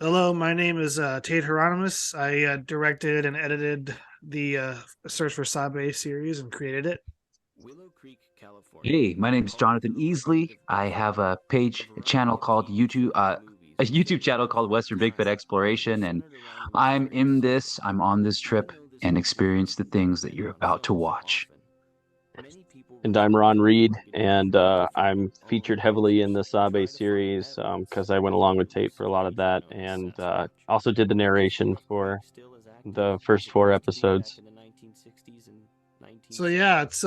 Hello, my name is Tate Hieronymus. I directed and edited the Search for Sabe series and created it. Willow Creek, California, Hey, my name is home Jonathan to a Easley. collective I effort have a a page, a channel variety of called TV YouTube, and movies a YouTube filmed channel called Western across Bigfoot the state Exploration, and centered around I'm mysteries. in this. I'm on this Even trip though this and might not experience the be things that something you're we about to film so watch. often, many people And I'm return Ron to it Reed, because they and find it I'm difficult, featured although heavily in the engaging, to SABE try to find series evidence because I went that along with Tate proves for a lot of people that, know the and Sasquatch. also did the Is narration Bluff Creek for still as active the as first it four used to be back episodes. in the 1960s and So yeah, 1970s? it's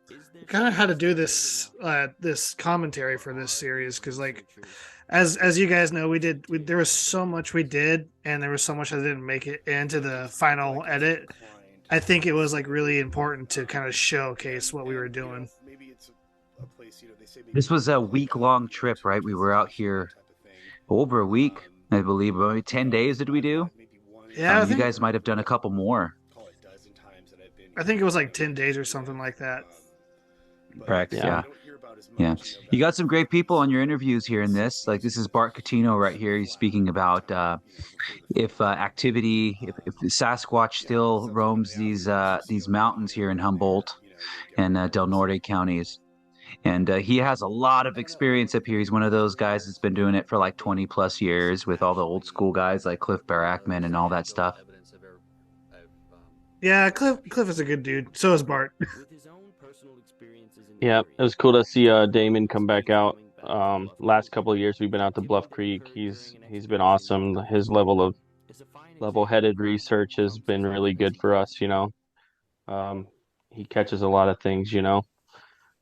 Is there kind of still had a to do skeleton this out there? this commentary Or for this are series these because like researchers as you guys know, just there was tales of so the much we unseen? did and there was so much that didn't make it into the final edit. I think it was like really important to kind of showcase what we were doing. This was a week-long trip, right? We were out here over a week, I believe. Maybe 10 days did we do? Yeah, You guys might have done a couple more. I think it was like 10 days or something like that. Correct. Yeah, Yeah. Yeah. You got some great people on your interviews here in this. Like this is Bart Catino right here. He's speaking about if activity, if the Sasquatch still roams these mountains here in Humboldt and Del Norte counties. And he has a lot of experience up here. He's one of those guys that's been doing it for like 20 plus years with all the old school guys like Cliff Barrackman and all that stuff. Yeah, Cliff is a good dude. So is Bart. With his own personal experiences in the yeah, it area, was cool to see and Damon come back possibly out. coming back to Bluff Last Creek, couple of years we've been out to given Bluff what he Creek. heard He's during an he's been expedition, awesome. His is a fine example level-headed of how research tech has comes been really together good to for help. us. He catches a lot of things.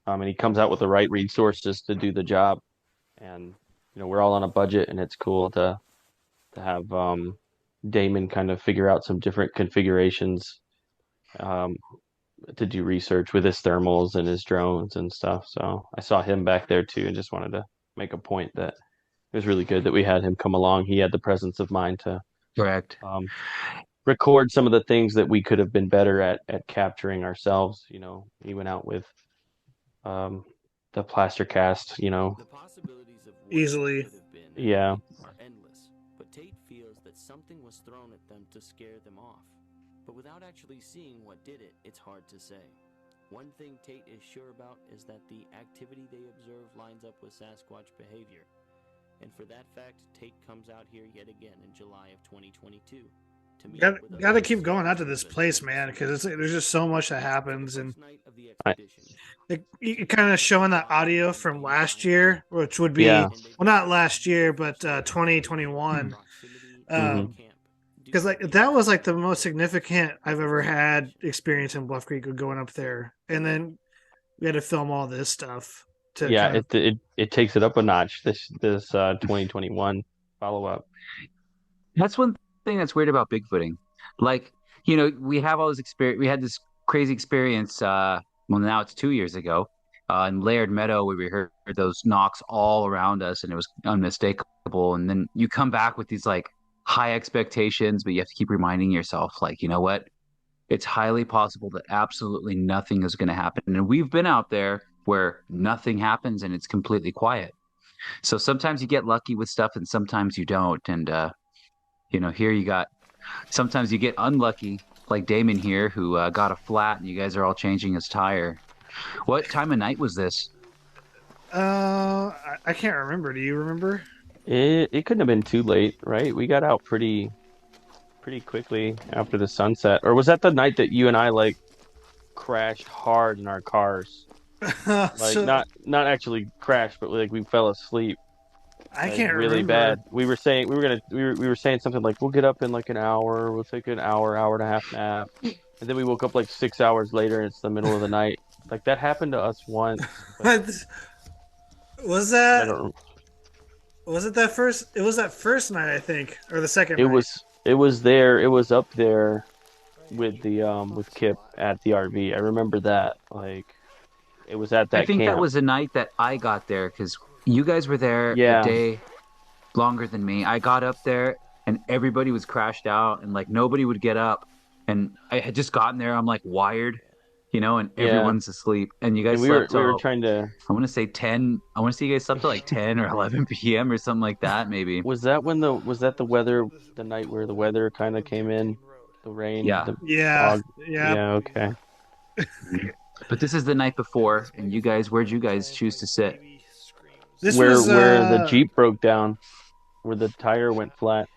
And he comes out with the right resources to do the job. And we're all on a budget, and it's cool to have Damon kind of figure out some different configurations um, to do research with his thermals and his drones and stuff. So I saw him back there too, and just wanted to make a point that it was really good that we had him come along. He had the presence of mind to Correct. um, record some of the things that we could have been better at capturing ourselves. He went out with um, the plaster cast. The possibilities of what Easily. could have been Yeah, are endless, but Tate feels that something was thrown at them to scare them off. But without actually seeing what did it, it's hard to say. One thing Tate is sure about is that the activity they observe lines up with Sasquatch behavior. And for that fact, Tate comes out here yet again in July of 2022 to meet Got with other got to keep going out researchers to and this place, investigators. man, because there's just so much that For the happens, and first night of the I, expedition, you kind of showing that audio from last year, which would yeah. be well, not last year, but 2021. proximity of their Hmm. Um, camp due because to like the that was like the unexpected most occurrence significant I've of ever this had expedition. experience in Bluff Creek going up there, and then we had to film all this stuff to Yeah, kind of. it takes it up a notch, this 2021 follow up. That's one thing that's weird about Bigfooting. Like, we have all this experience. We had this crazy experience. Well, now it's 2 years ago, in Laird Meadow, where we heard those knocks all around us, and it was unmistakable. And then you come back with these like high expectations, but you have to keep reminding yourself, like, you know what? It's highly possible that absolutely nothing is going to happen. And we've been out there where nothing happens and it's completely quiet. So sometimes you get lucky with stuff, and sometimes you don't. And here you got sometimes you get unlucky, like Damon here, who got a flat, and you guys are all changing his tire. What time of night was this? I can't remember. Do you remember? It couldn't have been too late, right? We got out pretty quickly after the sunset. Or was that the night that you and I like crashed hard in our cars? Like So not actually crashed, but like we fell asleep I like can't really remember. bad. We were saying something like we'll get up in like an hour, we'll take an hour and a half nap. And then we woke up like 6 hours later and it's the middle of the night. Like that happened to us once, was but I that don't was it that first? It was that first night, I think, or the second it night. was it was there, it was up there with the with Kip at the RV. I remember that. Like it was at I that think that camp. was the night that I got there because you guys were there a Yeah. day longer than me. I got up there and everybody was crashed out and like nobody would get up. And I had just gotten there. I'm like wired. and Yeah. everyone's asleep, and you And guys we were slept we were till trying to. I want to say 10. I want to say you guys slept till like 10 or 11 p.m. or something like that, maybe. Was that the weather, the night where the weather kind of came in, the rain, Yeah. the Yeah, fog? yeah. Yeah, okay. Mhm. But this is the night before, and where'd you guys choose to sit? This Where was where the Jeep broke down, where the tire went flat.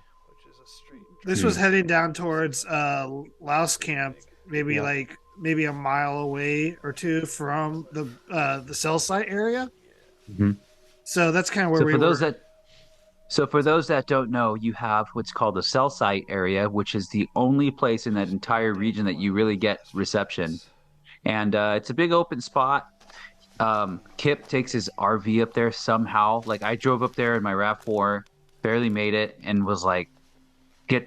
this was Hmm. heading down towards Laos camp, maybe Yeah. like maybe a mile away or two from the cell site area. Hmm. So that's kind of where So we for those were. that so for those that don't know, you have what's called the cell site area, which is the only place in that entire region that you really get reception. And it's a big open spot. Kip takes his RV up there somehow. Like I drove up there in my RAV4, barely made it, and was like, you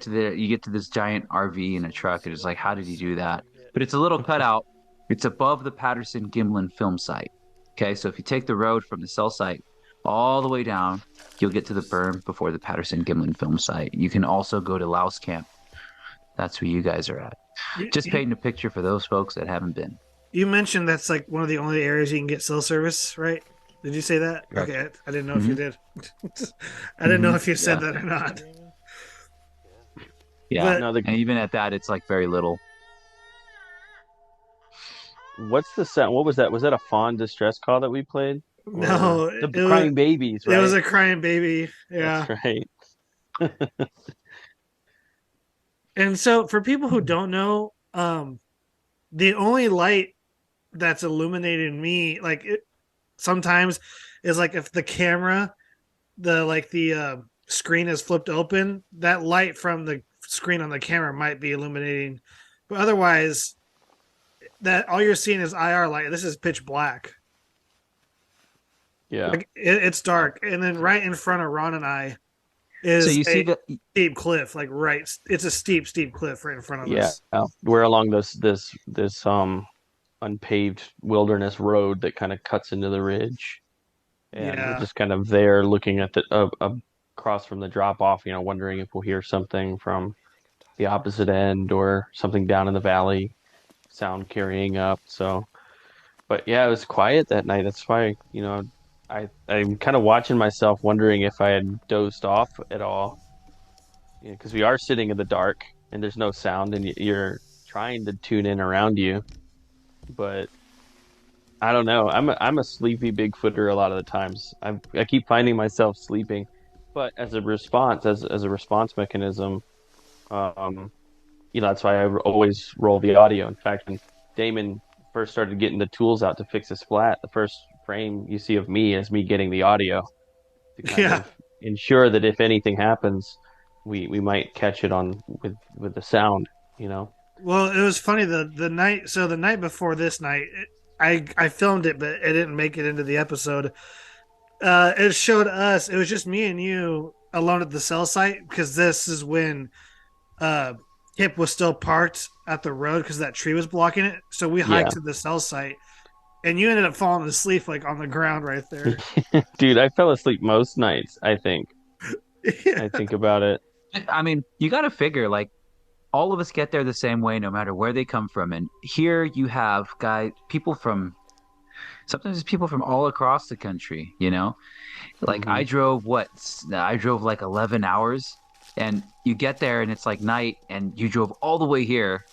get to this giant RV in a truck, and it's like, how did he do that? But it's a little cutout. It's above the Patterson Gimlin film site. Okay, so if you take the road from the cell site all the way down, you'll get to the berm before the Patterson Gimlin film site. You can also go to Louse Camp. That's where you guys are at. You, Just you, painting a picture for those folks that haven't been. you mentioned that's like one of the only areas you can get cell service, right? Did you say that? Correct. Okay, I didn't know if you Hmm. did. I didn't know if you said Yeah. that or not. Yeah. But No, the And even at that, it's like very little. what's the sound? What was that? Was that a fawn distress call that we played? Or no, the it was crying babies, it was right? a crying baby. That's Yeah. right. And so for people who don't know, the only light that's illuminating me, like sometimes, is like if the camera, the screen is flipped open, that light from the screen on the camera might be illuminating, but otherwise, that all you're seeing is IR light. This is pitch black. Yeah. Like it's dark, and then right in front of Ron and I So is you see a the steep cliff. Like right, it's a steep cliff right in front of Yeah. us. We're along this unpaved wilderness road that kind of cuts into the ridge, and we're Yeah, just kind of there looking at the across from the drop off, wondering if we'll hear something from the opposite end or something down in the valley, sound carrying up. So, but yeah, it was quiet that night. That's why, I'm kind of watching myself, wondering if I had dozed off at all, because we are sitting in the dark and there's no sound, and you're trying to tune in around you, but I don't know. I'm a sleepy Bigfooter a lot of the times. I keep finding myself sleeping, but as a response, as a response mechanism, um, that's why I always roll the audio. In fact, when Damon first started getting the tools out to fix his flat, the first frame you see of me is me getting the audio to kind yeah. of ensure that if anything happens, we might catch it on with the sound, you know. Well, it was funny the night before this night, I filmed it, but it didn't make it into the episode. It showed us. It was just me and you alone at the cell site because this is when uh Hip was still parked at the road because that tree was blocking it. So we Yeah, hiked to the cell site, and you ended up falling asleep like on the ground right there. dude, I fell asleep most nights. I think. Yeah. I think about it. I mean, you got to figure like all of us get there the same way, no matter where they come from. And here you have people from sometimes it's people from all across the country, Like Hmm. I drove like 11 hours and you get there and it's like night and you drove all the way here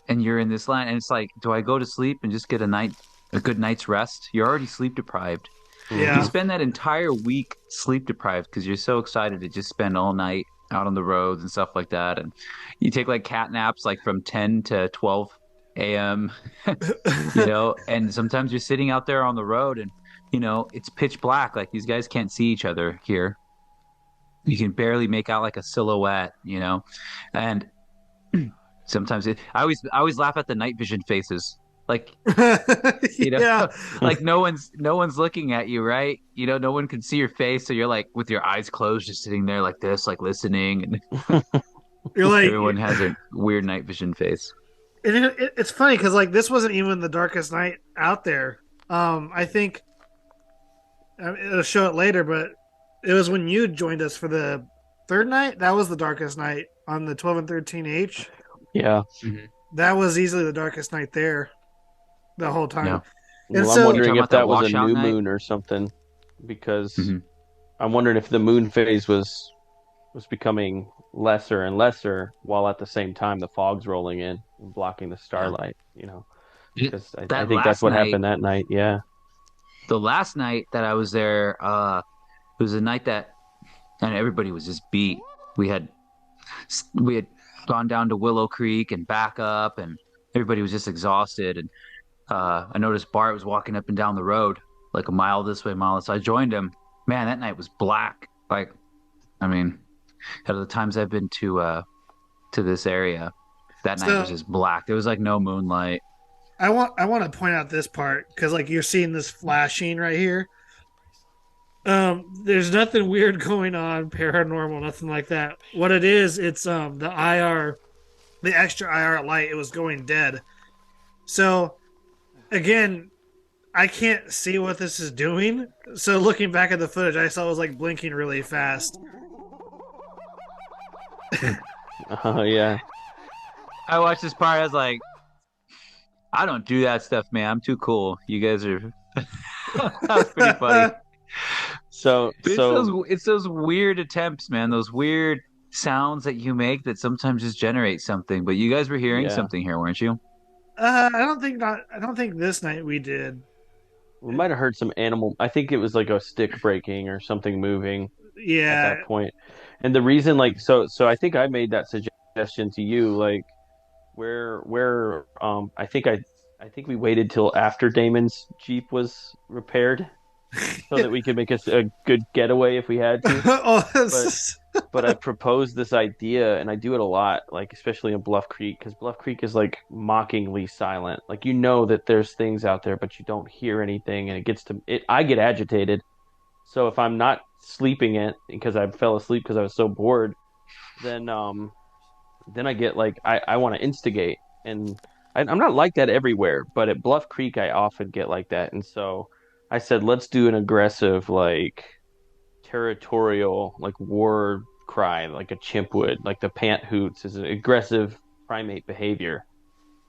and you're in this line and it's like, do I go to sleep and just get a good night's rest? You're already sleep deprived. You Hmm. Yeah. spend that entire week sleep deprived because you're so excited to just spend all night out on the roads and stuff like that. And you take like cat naps like from 10 to 12 a.m., and sometimes you're sitting out there on the road and, it's pitch black. Like these guys can't see each other here. You can barely make out like a silhouette. And sometimes I always laugh at the night vision faces. Like you know Yeah. like no one's looking at you, right? No one can see your face, so you're like with your eyes closed just sitting there like this, like listening, and You're like, everyone has a weird night vision face. it's funny because like this wasn't even the darkest night out there. I think it'll show it later, but it was when you joined us for the third night. That was the darkest night on the 12 and 13H. Yeah. Mhm. That was easily the darkest night there. the whole time. Yeah. And Well, I'm so You're wondering talking if about that that was a washout new night? moon or something, because Hmm. I'm wondering if the moon phase was becoming lesser and lesser while at the same time the fog's rolling in and blocking the Yeah. starlight, It, because I that think that's last what night, happened that night. Yeah. the last night that I was there, it was a night that, and everybody was just beat. We had we had gone down to Willow Creek and back up, and everybody was just exhausted. And I noticed Bart was walking up and down the road, like a mile this way, mile this. So I joined him. Man, that night was black. Like, I mean, out of the times I've been to this area, that night was so just black. There was like no moonlight. I want to point out this part because like you're seeing this flashing right here. There's nothing weird going on, paranormal, nothing like that. What it is, it's the IR, the extra IR light. It was going dead. So again, I can't see what this is doing. So looking back at the footage, I saw it was like blinking really fast. Yeah. I watched this part. I was like, I don't do that stuff, man. I'm too cool. You guys are. That was pretty funny. So But so it's those weird attempts, man. Those weird sounds that you make that sometimes just generate something. But you guys were hearing yeah, something here, weren't you? I don't think not. I don't think this night we did. we might have heard some animal. I think it was like a stick breaking or something moving at Yeah, that point. And the reason, like, so I think I made that suggestion to you, like, where I think we waited till after Damon's Jeep was repaired so that we could make a good getaway if we had to. oh, But I proposed this idea, and I do it a lot, like especially in Bluff Creek, because Bluff Creek is like mockingly silent. Like you know that there's things out there, but you don't hear anything, and it gets to it. I get agitated, so if I'm not sleeping it because I fell asleep because I was so bored, then then I get like I want to instigate, and I'm not like that everywhere, but at Bluff Creek I often get like that, and so I said let's do an aggressive like territorial like war cry like a chimp would, like the pant hoots is an aggressive primate behavior,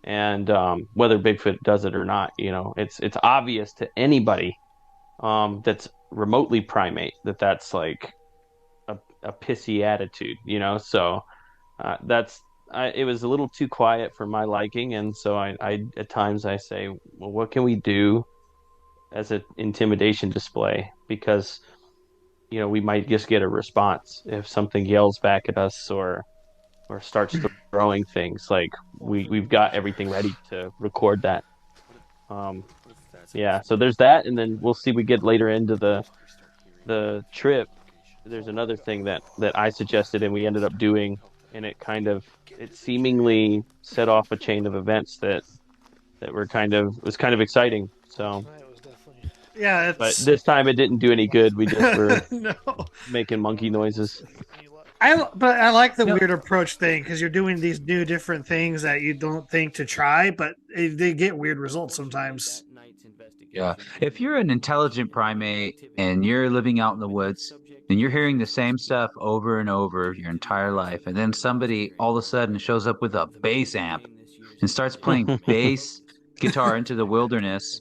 and whether Bigfoot does it or not, it's obvious to anybody that's remotely primate that that's like a pissy attitude, so that's it was a little too quiet for my liking, and so I at times I say, well, what can we do as an intimidation display? Because we might just get a response if something yells back at us or starts throwing things. Like we've got everything ready to record that. Um, yeah, so there's that, and then we'll see. We get later into the trip. There's another thing that I suggested, and we ended up doing, and it seemingly set off a chain of events that were was kind of exciting. So, yeah. but It's this time it didn't do any good. We just were no. making monkey noises. I like the No. weird approach thing because you're doing these new different things that you don't think to try, but they get weird results sometimes. Yeah. If you're an intelligent primate and you're living out in the woods and you're hearing the same stuff over and over your entire life, and then somebody all of a sudden shows up with a bass amp and starts playing bass guitar into the wilderness,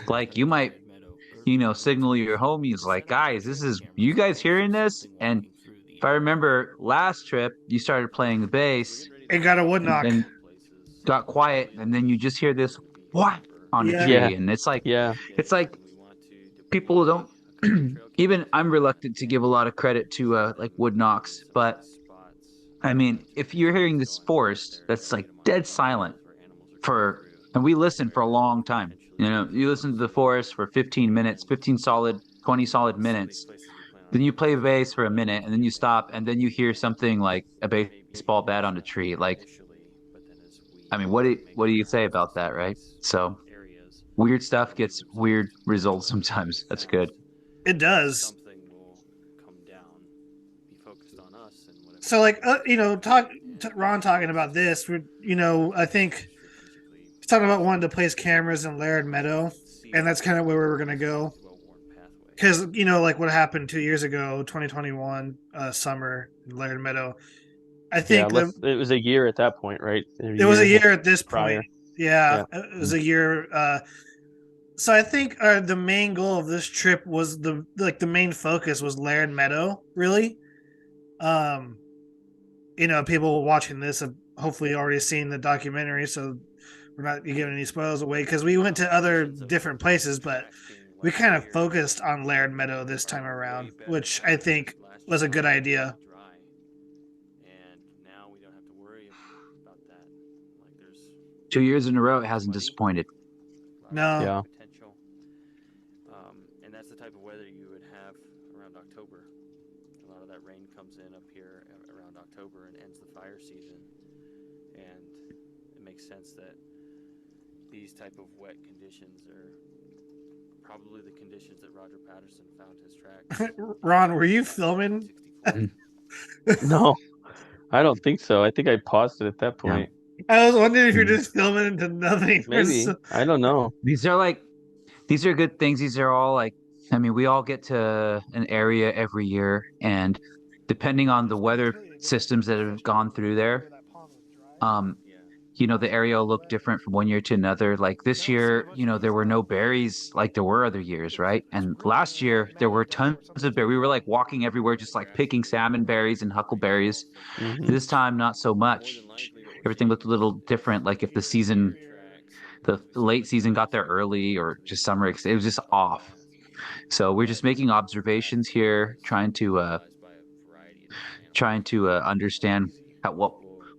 like you might, signal your homies like, guys, you guys hearing this? And if I remember last trip, you started playing the bass It got a wood and knock. then got quiet, and then you just hear this what on a Yeah, Yeah, tree, and yeah, it's like people don't. Even I'm reluctant to give a lot of credit to like wood knocks, but I mean, if you're hearing this forest that's like dead silent and we listen for a long time. You listen to the forest for 15 minutes, 15 solid, 20 solid minutes. Then you play bass for a minute, and then you stop, and then you hear something like a baseball bat on a tree. Like, I mean, what do you say about that, right? So weird stuff gets weird results sometimes. That's good. it does. So like Ron talking about this. I think he's talking about wanting to place cameras in Laird Meadow, and that's kind of where we were gonna go. Because like what happened 2 years ago, 2021 summer in Laird Meadow. I yeah. think Unless it was a year at that point, right? A it was a year year at this point. prior. Yeah, Yeah. it was a year. So I think the main goal of this trip was the main focus was Laird Meadow, really. Um, people watching this have hopefully already seen the documentary, so we're not giving any spoils away because we went to other different places, but we kind of focused on Laird Meadow this time around, which I think was a good idea. And now we don't have to worry about that. Like there's 2 years in a row, it plenty of hasn't money, disappointed. a lot of No, Yeah. potential, and that's the type of weather you would have around October. A lot of that rain comes in up here around October and ends the fire season, and it makes sense that these type of wet conditions are probably the conditions that Roger Patterson found his tracks. Ron, were you filming? 64. No, I don't think so. I think I paused it at that Yeah. point. I was wondering if you're Mhm. just filming into nothing. Maybe. I don't know. These are good things. These are all like, I mean, we all get to an area every year, and depending on the weather systems that have gone through there, um, Yeah. the area will look different from one year to another. Like this year, there were no berries like there were other years, right? And last year there were tons of berries. We were like walking everywhere, just like picking salmon berries and huckleberries. Hmm. This time, not so much. Everything looked a little different. Like if the late season got there early or just summer, it was just off. So we're just making observations here, trying to understand at what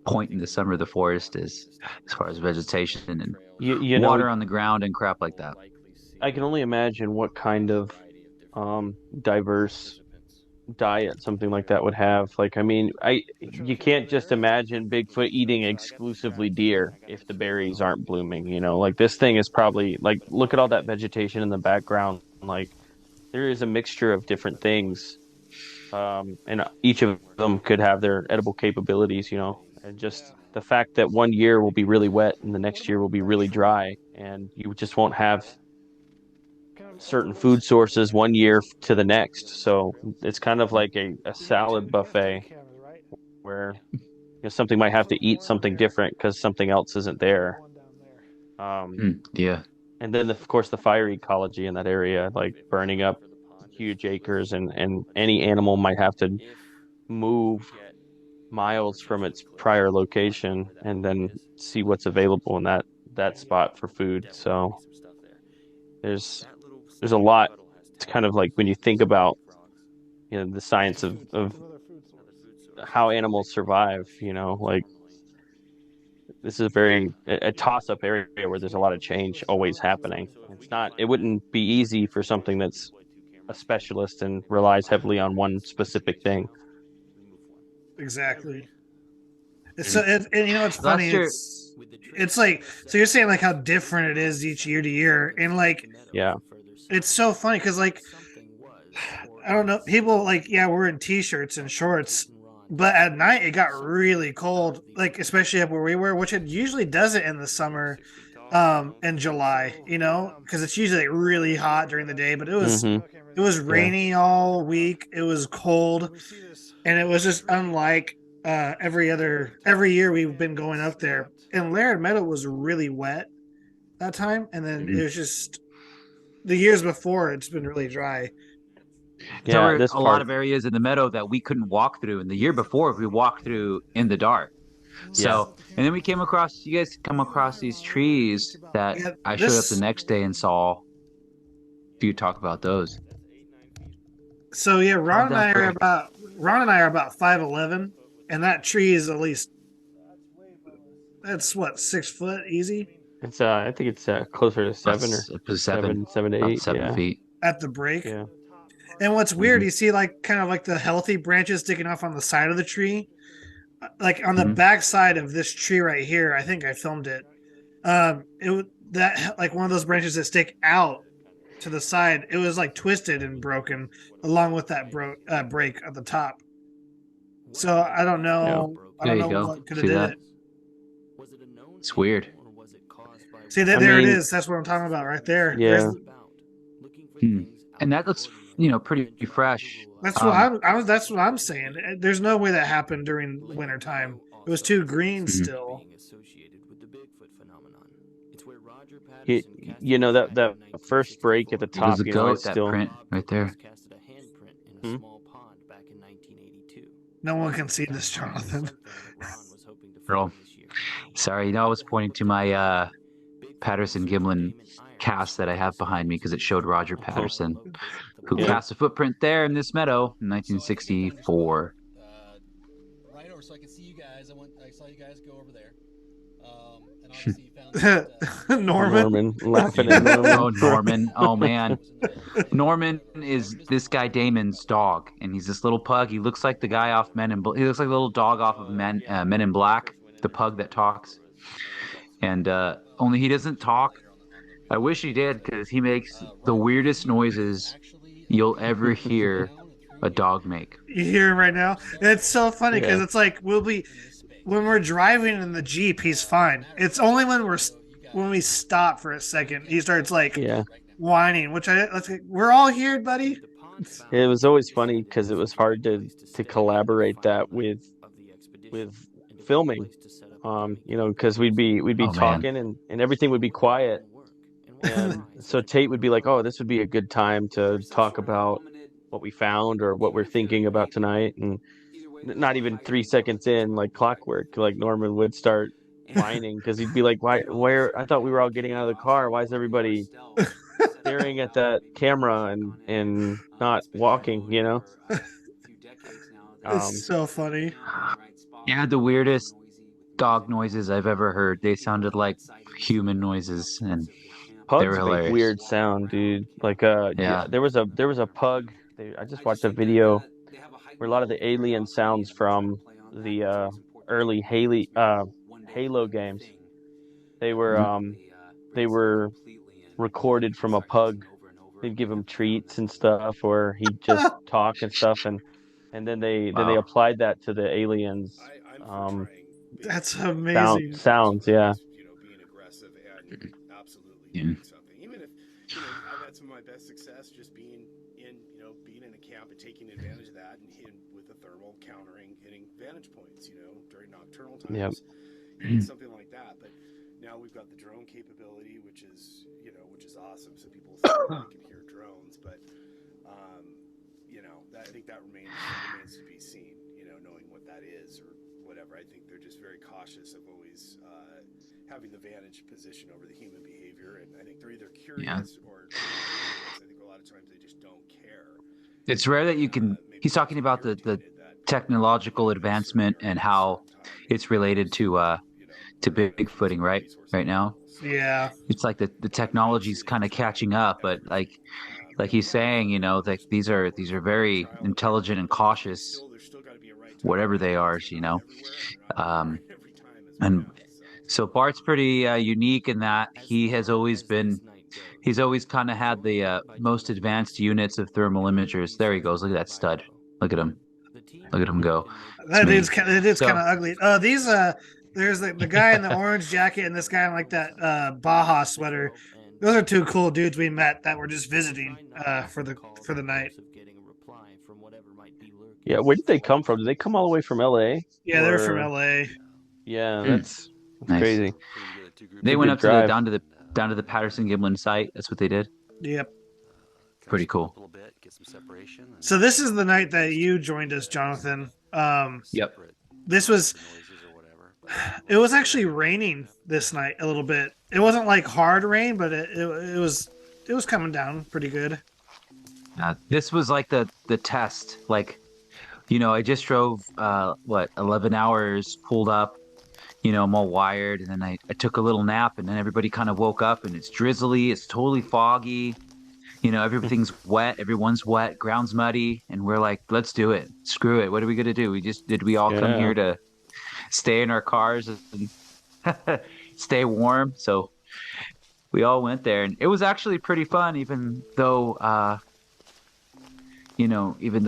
point in the summer the forest is as far as vegetation and You know, water on the ground and crap like that. I can only imagine what kind of diverse diet something like that would have. Like, I mean, I you can't just imagine Bigfoot eating exclusively deer if the berries aren't blooming, you know. Like this thing is probably like look at all that vegetation in the background. Like there is a mixture of different things. And each of them could have their edible capabilities, you know. And just the fact that one year will be really wet and the next year will be really dry, and you just won't have certain food sources one year to the next. So it's kind of like a salad buffet where something might have to eat something different because something else isn't there. Um, Yeah. and then of course the fire ecology in that area, like burning up huge acres, and any animal might have to move miles from its prior location and then see what's available in that spot for food. So there's there's a lot. It's kind of like when you think about the science of how animals survive, like this is a toss-up area where there's a lot of change always happening. It wouldn't be easy for something that's a specialist and relies heavily on one specific thing. Exactly. So, Mm. and it's funny. Last year, It's like so you're saying like how different it is each year to year, and like Yeah. it's so funny because like I don't know, people like we're in t-shirts and shorts, but at night it got really cold, like especially up where we were, which it usually doesn't in the summer, in July, because it's usually like really hot during the day, but Hmm. it was Yeah. rainy all week. It was cold, and it was just unlike every year we've been going up there. And Laird Meadow was really wet that time, and then it mhm. was just the years before it's been really dry. There Yeah, were this a lot part. of areas in the meadow that we couldn't walk through, and the year before we walked through in the dark. Yeah. So, and then you guys come across these trees that Yeah, I showed up the this. next day and saw. If you talk about those, So yeah, how'd that break? Ron and I are about 5'11", and that tree is at least that's what 6 foot easy It's I think it's closer to seven or It was seven, 7 to 8. about seven Yeah. feet. at the break. Yeah. And what's weird, Hmm. you see like kind of like the healthy branches sticking off on the side of the tree, like on the Hmm. back side of this tree right here. I think I filmed it. It was that like one of those branches that stick out to the side. It was like twisted and broken along with that break at the top. So I don't Yeah. know. I There don't you know go. what could have See did that? it. Was it a known It's animal weird. or was it caused by See that I there it mean, is. That's what I'm talking about right there. There's yeah. looking for Hmm. things out And of that the looks, ordinary pretty to drive fresh. Google that's what Um, that's what I'm saying. There's no way that happened during winter time. It was too green mhm. still. being associated with the Bigfoot phenomenon. where Roger He, Patterson cast you a know that flag that in first break at the 1964. It was top, a you know, I goat, that still. print right there. Casted a handprint in a Hmm? small pond back in 1982. No one can see That this, pond was Jonathan. something that Ron was hoping to Girl. find this year. Sorry, I was pointing to my Patterson Gimlin cast that I have behind me because it showed Roger Oh, Patterson, who yeah. cast a footprint there in this meadow in So I think it's time to just go 1964. right over so I can see you guys. I saw you guys go over there. And obviously you found that Norman. Norman, laughing at Oh, Norman. Norman. Oh, man. was in the middle of the Norman whatever. is So just this guy Damon's dog, and he's this little pug. He looks like the guy off Men in He looks like the little dog off of Men in Black, the pug that talks. And only he doesn't talk. later on I the wish he did because he makes the right over weirdest here is noises actually you'll ever down hear and through a here. dog make. You hear him right now. And it's so funny because Yeah. it's like we'll be when we're driving in the Jeep, he's fine. It's only when we stop for a second, he starts like Yeah. whining. We're all here, buddy. It was always funny because it was hard to collaborate that with filming. You know, because we'd be Oh man. talking and everything would be quiet. And so Tate would be like, "Oh, this would be a good time to talk about what we found or what we're thinking about tonight." And not even 3 seconds in, like clockwork, like Norman would start whining because he'd be like, "Why? Where? I thought we were all getting out of the car. Why is everybody staring at that camera and not walking?" You know. It's Um, so funny. You had the weirdest dog noises I've ever heard. They sounded like human noises, and they were Pugs make hilarious. weird sound, dude. Like yeah, Yeah. there was a pug. I just watched a video where a lot of the alien sounds from the early Halo games. They were Mhm. um they were recorded from a pug. They'd give him treats and stuff, or he'd just talk and stuff, and then they Wow. applied that to the aliens um That's amazing. sounds. Yeah, Yeah. yep. Yeah. It's rare that you can. He's talking about the technological advancement and how it's related to Bigfooting, right? Right now, Yeah. it's like the technology's kind of catching up, but like he's saying, that these are very intelligent and cautious, whatever they are, Um, and so Bart's pretty unique in that he's always kind of had the most advanced units of thermal imagers. There he goes. Look at that stud. Look at him. Look at him go. It's me. That is kind So of ugly. These there's the guy in the orange jacket and this guy in like that Baja sweater. Those are two cool dudes we met that were just visiting for the night. Yeah, where did they come from? Did they come all the way from LA? Yeah, they're from LA. Yeah, Hmm, that's nice. crazy. It's They a went good up to the drive. down to the Patterson Gimlin site. That's what they did. Yep. Pretty cool. So this is the night that you joined us, Jonathan. Yep. This was it was actually raining this night a little bit. It wasn't like hard rain, but it was coming down pretty good. This was like the test. Like, I just drove 11 hours, pulled up, I'm all wired, and then I took a little nap, and then everybody kind of woke up, and it's drizzly, it's totally foggy, everything's wet, everyone's wet, ground's muddy, and we're like, let's do it. Screw it. What are we gonna do? Did we all come Yeah. here to stay in our cars and stay warm? So we all went there, and it was actually pretty fun, even though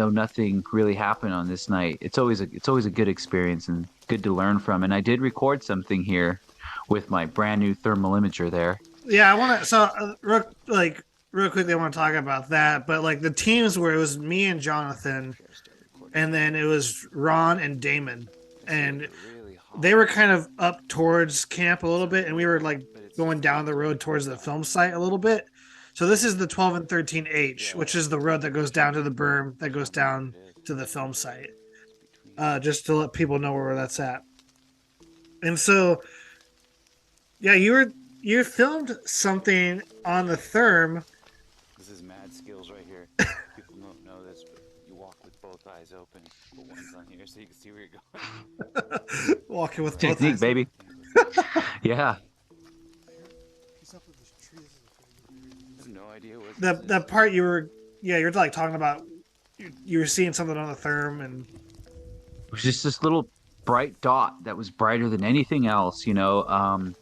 nothing really happened on this night. It's always a good experience and good to learn from. And I did record something here with my brand new thermal imager there. Yeah, I want to. So, real quickly, I want to talk about that. But like the teams where it was me and Jonathan, and then it was Ron and Damon, and they were kind of up towards camp a little bit, and we were like going down the road towards the film site a little bit. So this is the 12 and 13H, which is the road that goes down to the berm that goes down to the film site. Just to let people know where that's at. And so, yeah, you filmed something on the therm. This is mad skills right here. People don't know this, but you walk with both eyes open. Put one's on here so you can see where you're going. Walking with both Technique, eyes. baby. Yeah. I have no idea what That part you were, yeah, you're like talking about. You were seeing something on the therm, and It was just this little bright dot that was brighter than anything else, you know.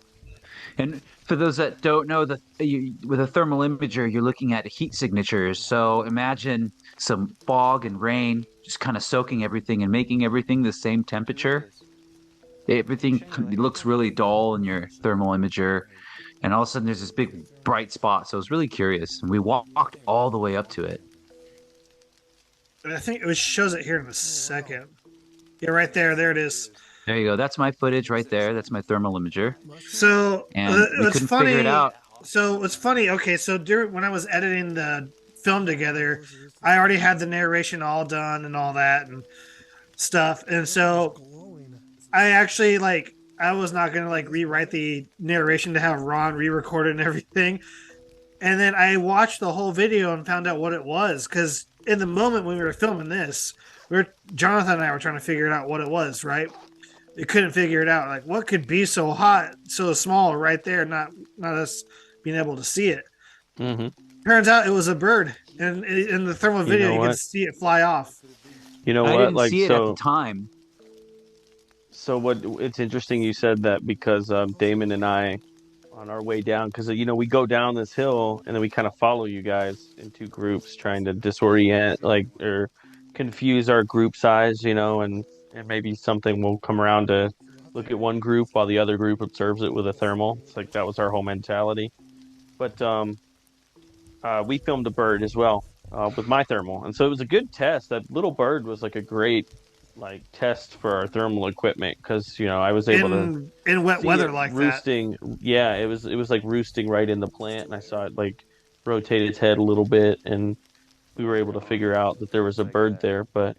And for those that don't know, with a thermal imager, you're looking at heat signatures. So imagine some fog and rain just kind of soaking everything and making everything the same temperature. Everything looks really dull in your thermal imager, and all of a sudden there's this big bright spot. So I was really curious, and we walked all the way up to it. I think it shows it here in a second. Yeah, right there. There it is. There you go. That's my footage right there. That's my thermal imager, So and we it's couldn't figure it funny. out. So it's funny. Okay, so when I was editing the film together, I already had the narration all done and all that and stuff. And so I actually I was not gonna rewrite the narration to have Ron re-record it and everything. And then I watched the whole video and found out what it was because in the moment when we were filming this, Jonathan and I were trying to figure out what it was. Right? We couldn't figure it out. Like, what could be so hot, so small, right there? Not us being able to see it. Mm-hmm. Turns out it was a bird, and in the thermal video, you can see it fly off. You know I what? didn't Like, see it at the time. so what? It's interesting you said that because Damon and I, on our way down, because we go down this hill and then we kind of follow you guys in two groups, trying to disorient, or confuse our group size, and maybe something will come around to look at one group while the other group observes it with a thermal. It's like that was our whole mentality. But we filmed a bird as well with my thermal, and so it was a good test. That little bird was like a great test for our thermal equipment because I was able to In wet see weather it like that. roosting. Yeah, it was like roosting right in the plant, and I saw it rotate its head a little bit, and we were able to figure out that there was a bird there. But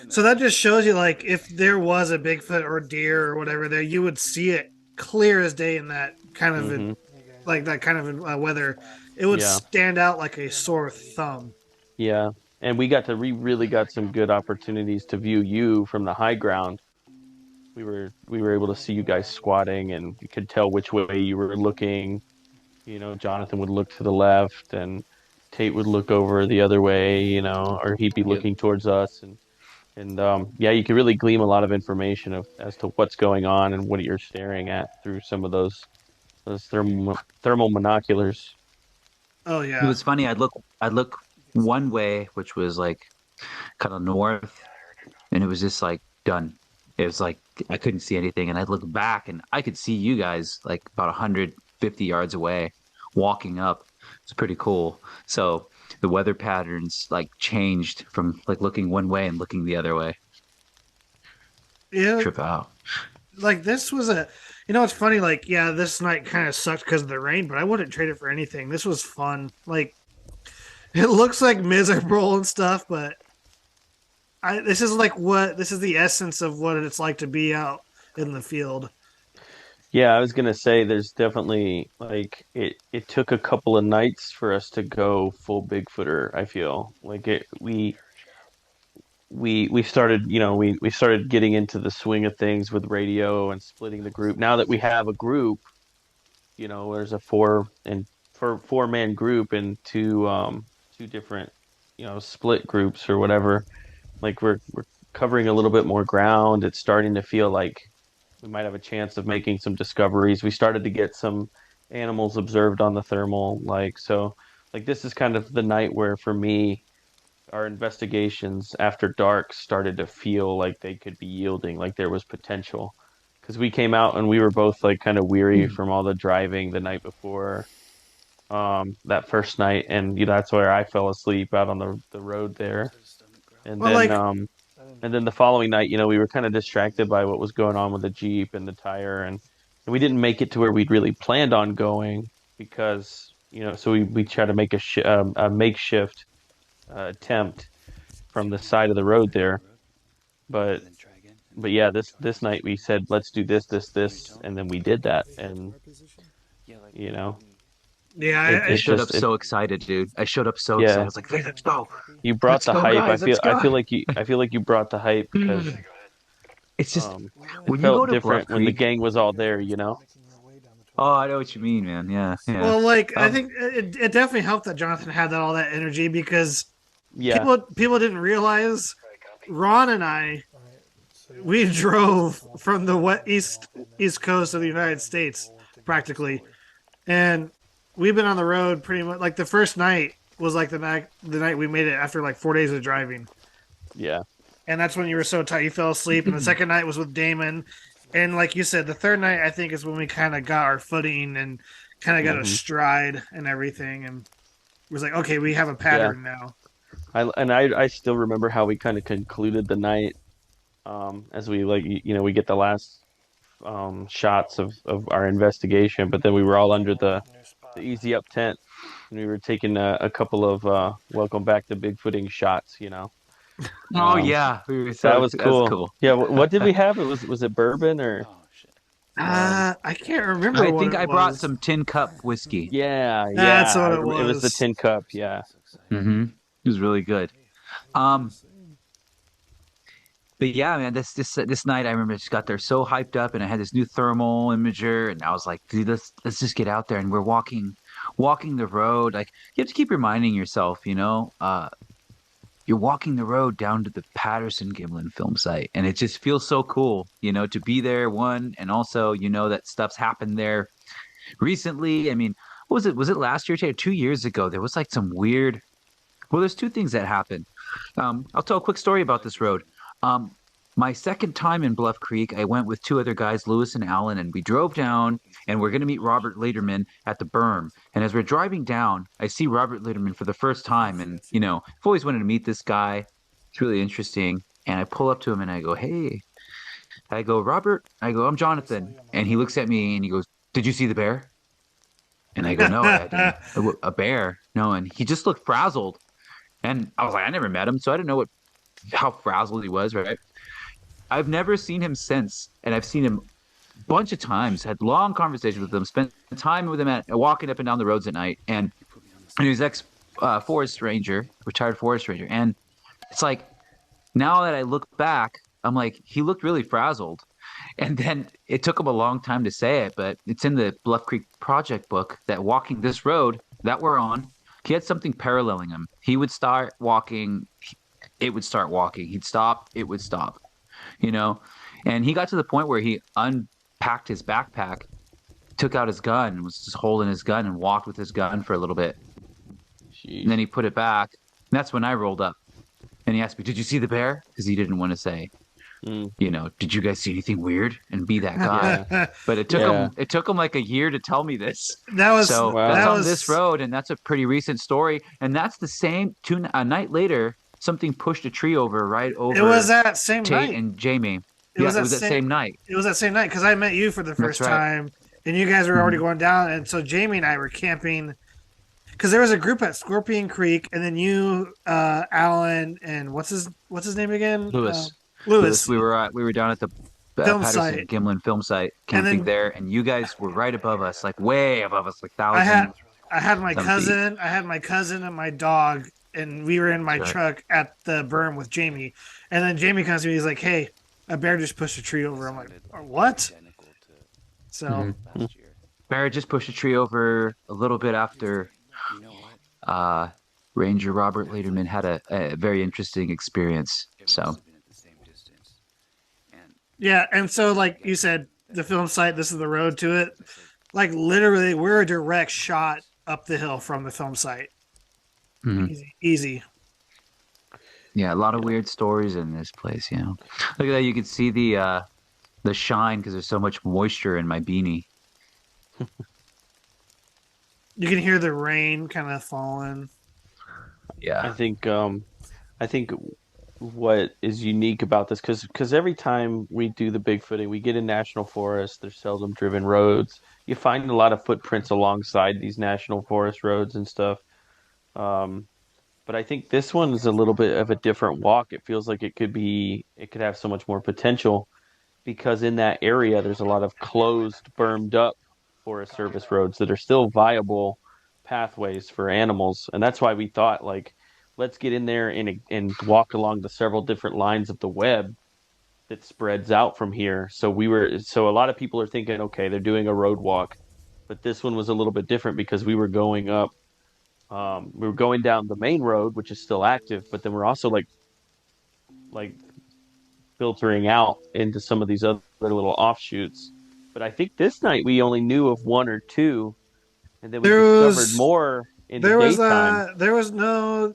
So that just shows you, if there was a Bigfoot or deer or whatever there, you would see it clear as day in that kind of mhm, weather. It would yeah, stand out like a sore thumb. yeah, and we really got some good opportunities to view you from the high ground. We were able to see you guys squatting, and you could tell which way you were looking. Jonathan would look to the left, and Tate would look over the other way, or he'd be Yep. looking towards us, and yeah, you could really glean a lot of information as to what's going on and what you're staring at through some of those thermal monoculars. Oh It yeah. was funny. I'd look one way, which was like kind of north, and it was just like done. It was like I couldn't see anything, and I'd look back, and I could see you guys like about 150 yards away, walking up. It's pretty cool. So the weather patterns changed from looking one way and looking the other way. Yeah, Trip out. this was it's funny, yeah, this night kind of sucked because of the rain, but I wouldn't trade it for anything. This was fun. It looks miserable and stuff, but this is this is the essence of what it's like to be out in the field. Yeah, I was gonna say there's definitely it took a couple of nights for us to go full Bigfooter, I feel. We started, we started getting into the swing of things with radio and splitting the group. Now that we have a group, there's a four man group and two different, split groups or whatever. We're covering a little bit more ground. It's starting to feel like we might have a chance of making some discoveries. We started to get some animals observed on the thermal, this is kind of the night where for me our investigations after dark started to feel like they could be yielding, like there was potential. Because we came out and we were both kind of weary from all the driving the night before, that first night, and that's where I fell asleep out on the road there. And Well, then the following night, we were kind of distracted by what was going on with the Jeep and the tire, and we didn't make it to where we'd really planned on going because so we tried to make a makeshift attempt from the side of the road there, but yeah, this night we said let's do this, and then we did that, and you know Yeah, I it showed up just it so excited, dude. I showed up so excited. I yeah, was like, "Hey, let's go. you brought Let's the go, hype. guys. Let's I go." feel like you brought the hype because It's just it when you go felt to Bluff different when the Creek. gang was all there. Oh, I know what you mean, man. Yeah, yeah. well, like I Um, think it definitely helped that Jonathan had all that energy because Yeah. people didn't realize Ron and I we drove from the east coast of the United States practically, and we've been on the road pretty much. Like the first night was like the night we made it after like 4 days of driving, Yeah. and that's when you were so tired you fell asleep. And the second night was with Damon, and like you said, the third night I think is when we kind of got our footing and kind of got a hmm stride and everything, and it was like okay, we have a Yeah. pattern now. I still remember how we kind of concluded the night as we we get the last shots of our investigation, but then we were all under the easy up tent and we were taking a couple of welcome back to Bigfooting shots. oh Um, yeah, that was that's cool. cool. Yeah, what did we have? Was it bourbon or Oh shit. I can't remember I what think it I brought was. some tin cup whiskey. yeah, That's yeah. what it It was the was. tin cup. Yeah. It was really good. Um, but yeah, man, this night I remember I just got there so hyped up, and I had this new thermal imager, and I was like, dude, let's just get out there, and we're walking the road. Like you have to keep reminding yourself, you're walking the road down to the Patterson Gimlin film site, and it just feels so cool, to be there. One, and also that stuff's happened there recently. I mean, what was it? Was it last year, Jay, or 2 years ago? There was like some weird. Well, there's two things that happened. I'll tell a quick story about this road. Um, my second time in Bluff Creek, I went with two other guys, Lewis and Alan, and we drove down and we're going to meet Robert Lederman at the berm. And as we're driving down, I see Robert Lederman for the first time. And, I've always wanted to meet this guy. It's really interesting. And I pull up to him and I go, hey, I go, Robert, I go, I'm Jonathan. And he looks at me and he goes, did you see the bear? And I go, no, I didn't. A bear? No. And he just looked frazzled. And I was like, I never met him, so I didn't know how frazzled he was, right? I've never seen him since, and I've seen him a bunch of times, had long conversations with him, spent time with him walking up and down the roads at night, and he was ex forest ranger, retired forest ranger, and it's like now that I look back, I'm like he looked really frazzled, and then it took him a long time to say it, but it's in the Bluff Creek Project book that walking this road that we're on, he had something paralleling him. He would start walking, it would start walking. He'd stop, it would stop, you know? And he got to the point where he unpacked his backpack, took out his gun, was just holding his gun and walked with his gun for a little bit. And then Jeez. he put it back. And that's when I rolled up. And he asked me, did you see the bear? Because he didn't want to say, Mm. did you guys see anything weird? And be that guy. Yeah. But Yeah. it took him like a year to tell me this. that was So Wow. that's that on was this road, and that's a pretty recent story. And that's the same a night later, something pushed a tree over right it was over that same Tate night. and Jamie. It Yeah, was it was that same night. It was that same night because I met you for the That's first right. time, and you guys were already Mhm. going down, and so Jamie and I were camping because there was a group at Scorpion Creek, and then you, Alan, and what's his name again? Lewis. Lewis We were down at the film Patterson site, Gimlin film site, and camping then there, and you guys were right above us, like way above us, like I had thousand I had my some feet. cousin, and my dog, and we were in my That's right. truck at the berm with Jamie, and then Jamie comes to me, he's like, "Hey, a bear just pushed a tree over." I'm like, "What?" Identical to So Mhm. last year. Barrett just pushed a tree over a little bit after You know what? uh, Ranger Robert Lederman had a very interesting experience. It So. must have been at the same distance. And yeah, and so like you said, the film site, this is the road to it. Like literally, we're a direct shot up the hill from the film site. Mhm. Easy. Yeah, a lot of weird stories in this place, Look at that, you can see the shine because there's so much moisture in my beanie. You can hear the rain kind of falling. I Yeah. think what is unique about this because every time we do the Bigfooting, we get in national forests. There's seldom driven roads. You find a lot of footprints alongside these national forest roads and stuff. Um, but I think this one is a little bit of a different walk. It feels like it could have so much more potential because in that area there's a lot of closed, bermed up Forest Service roads that are still viable pathways for animals, and that's why we thought like let's get in there and walk along the several different lines of the web that spreads out from here. So a lot of people are thinking, okay, they're doing a road walk, but this one was a little bit different because we were going up, we were going down the main road, which is still active, but then we're also like filtering out into some of these other little offshoots. But I think this night we only knew of one or two, and then we There discovered was more in the daytime. there was no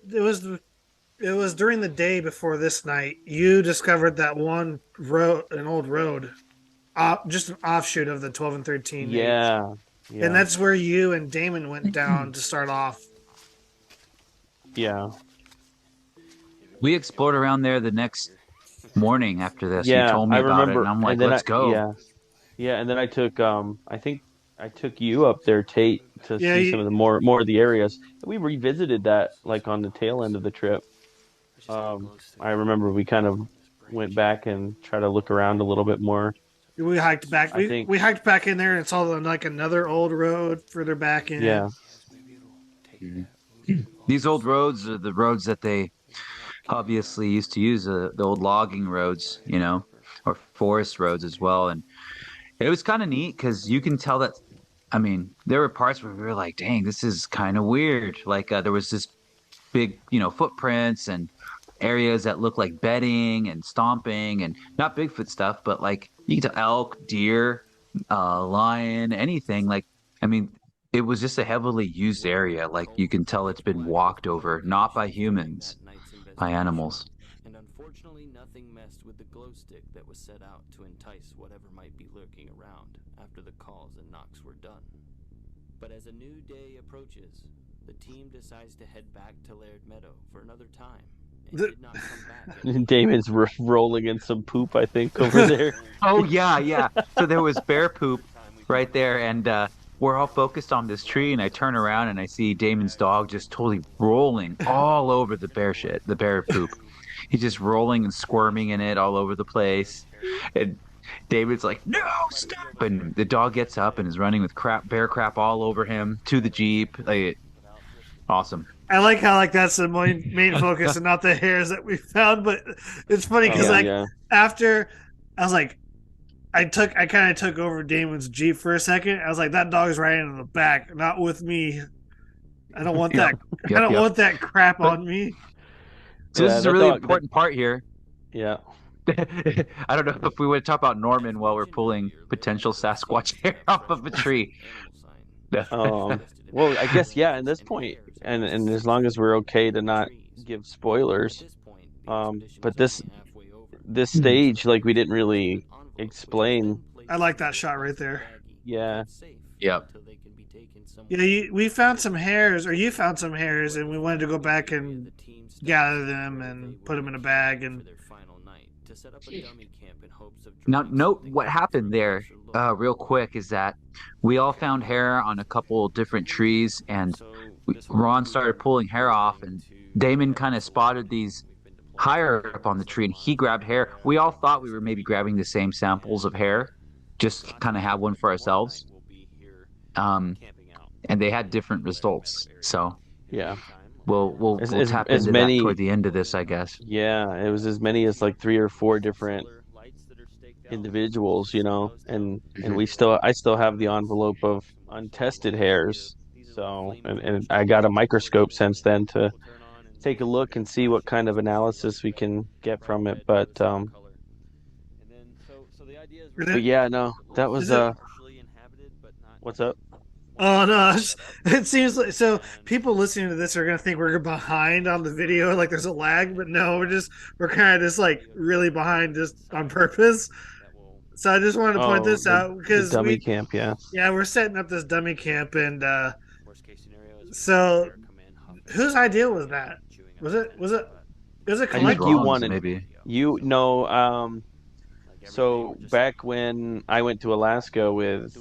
it was during the day before this night. You discovered that one road, an old road, just an offshoot of the 12 and 13H. Yeah, And yeah, that's where you and Damon went down to start off. yeah, We explored around there the next morning after this. You yeah. told I me about it, and remember, I'm and like, then let's go. yeah, and then I took I think I took you up there, Tate, to Yeah, see some of the more of the areas. We revisited that like on the tail end of the trip. I remember we kind of went back and tried to look around a little bit more. we hiked back. I think, We hiked back in there and saw like another old road further back in. yeah, Mhm. These old roads are the roads that they obviously used to use, the old logging roads, or forest roads as well. And it was kind of neat because you can tell that, I mean, there were parts where we were like, dang, this is kind of weird. Like there was this big, footprints and areas that look like bedding and stomping and not Bigfoot stuff, but like you can tell elk, deer, lion, anything. Like, I mean, it was just a heavily used area. Like you can tell it's been walked over, not by humans, by animals. And unfortunately, nothing messed with the glow stick that was set out to entice whatever might be lurking around after the calls and knocks were done. But as a new day approaches, the team decides to head back to Laird Meadow for another time and The, did not come back until Damon's rolling in some poop, I think, over there. Oh yeah, yeah. So there was bear poop right there, and we're all focused on this tree. And I turn around and I see Damon's dog just totally rolling all over the bear shit, the bear poop. He's just rolling and squirming in it all over the place. And David's like, "No, stop!" And the dog gets up and is running with bear crap all over him to the Jeep. Like, awesome. I like how like that's the main focus and not the hairs that we found. But it's funny because Oh like yeah, after I was like, I kind of took over Damon's Jeep for a second. I was like, that dog's riding in the back, not with me. I don't want Yep, that. I yep, don't yep. want that crap But on me. so this yeah. is a That really dog. That important part here. yeah. I don't know if we would talk about Norman while we're pulling potential Sasquatch hair off of a tree. Well, I guess yeah. At this point, and as long as we're okay to not give spoilers, but this stage, like we didn't really explain. I like that shot right there. Yeah, Yep. Yeah, we found some hairs, or you found some hairs, and we wanted to go back and gather them and put them in a bag. And Now, note what happened there, real quick, is that we all found hair on a couple different trees, and Ron started pulling hair off, and Damon kind of spotted these higher up on the tree, and he grabbed hair. We all thought we were maybe grabbing the same samples of hair, just kind of have one for ourselves. Um, and they had different results. So yeah. we'll tap As into that many. toward the end of this, I guess. Yeah, it was as many as like three or four different individuals, and I still have the envelope of untested hairs. So, and I got a microscope since then to take a look and see what kind of analysis we can get from it. But yeah, no, that was is it? what's up? Oh no, it seems like so. People listening to this are gonna think we're behind on the video, like there's a lag, but no, we're kind of just like really behind just on purpose. So I just wanted to point Oh, this out the because dummy camp, yeah. yeah, we're setting up this dummy camp, and so whose idea was that? Was it It was a I Use think you collectible. ROMs, wanted maybe. you know so back when I went to Alaska with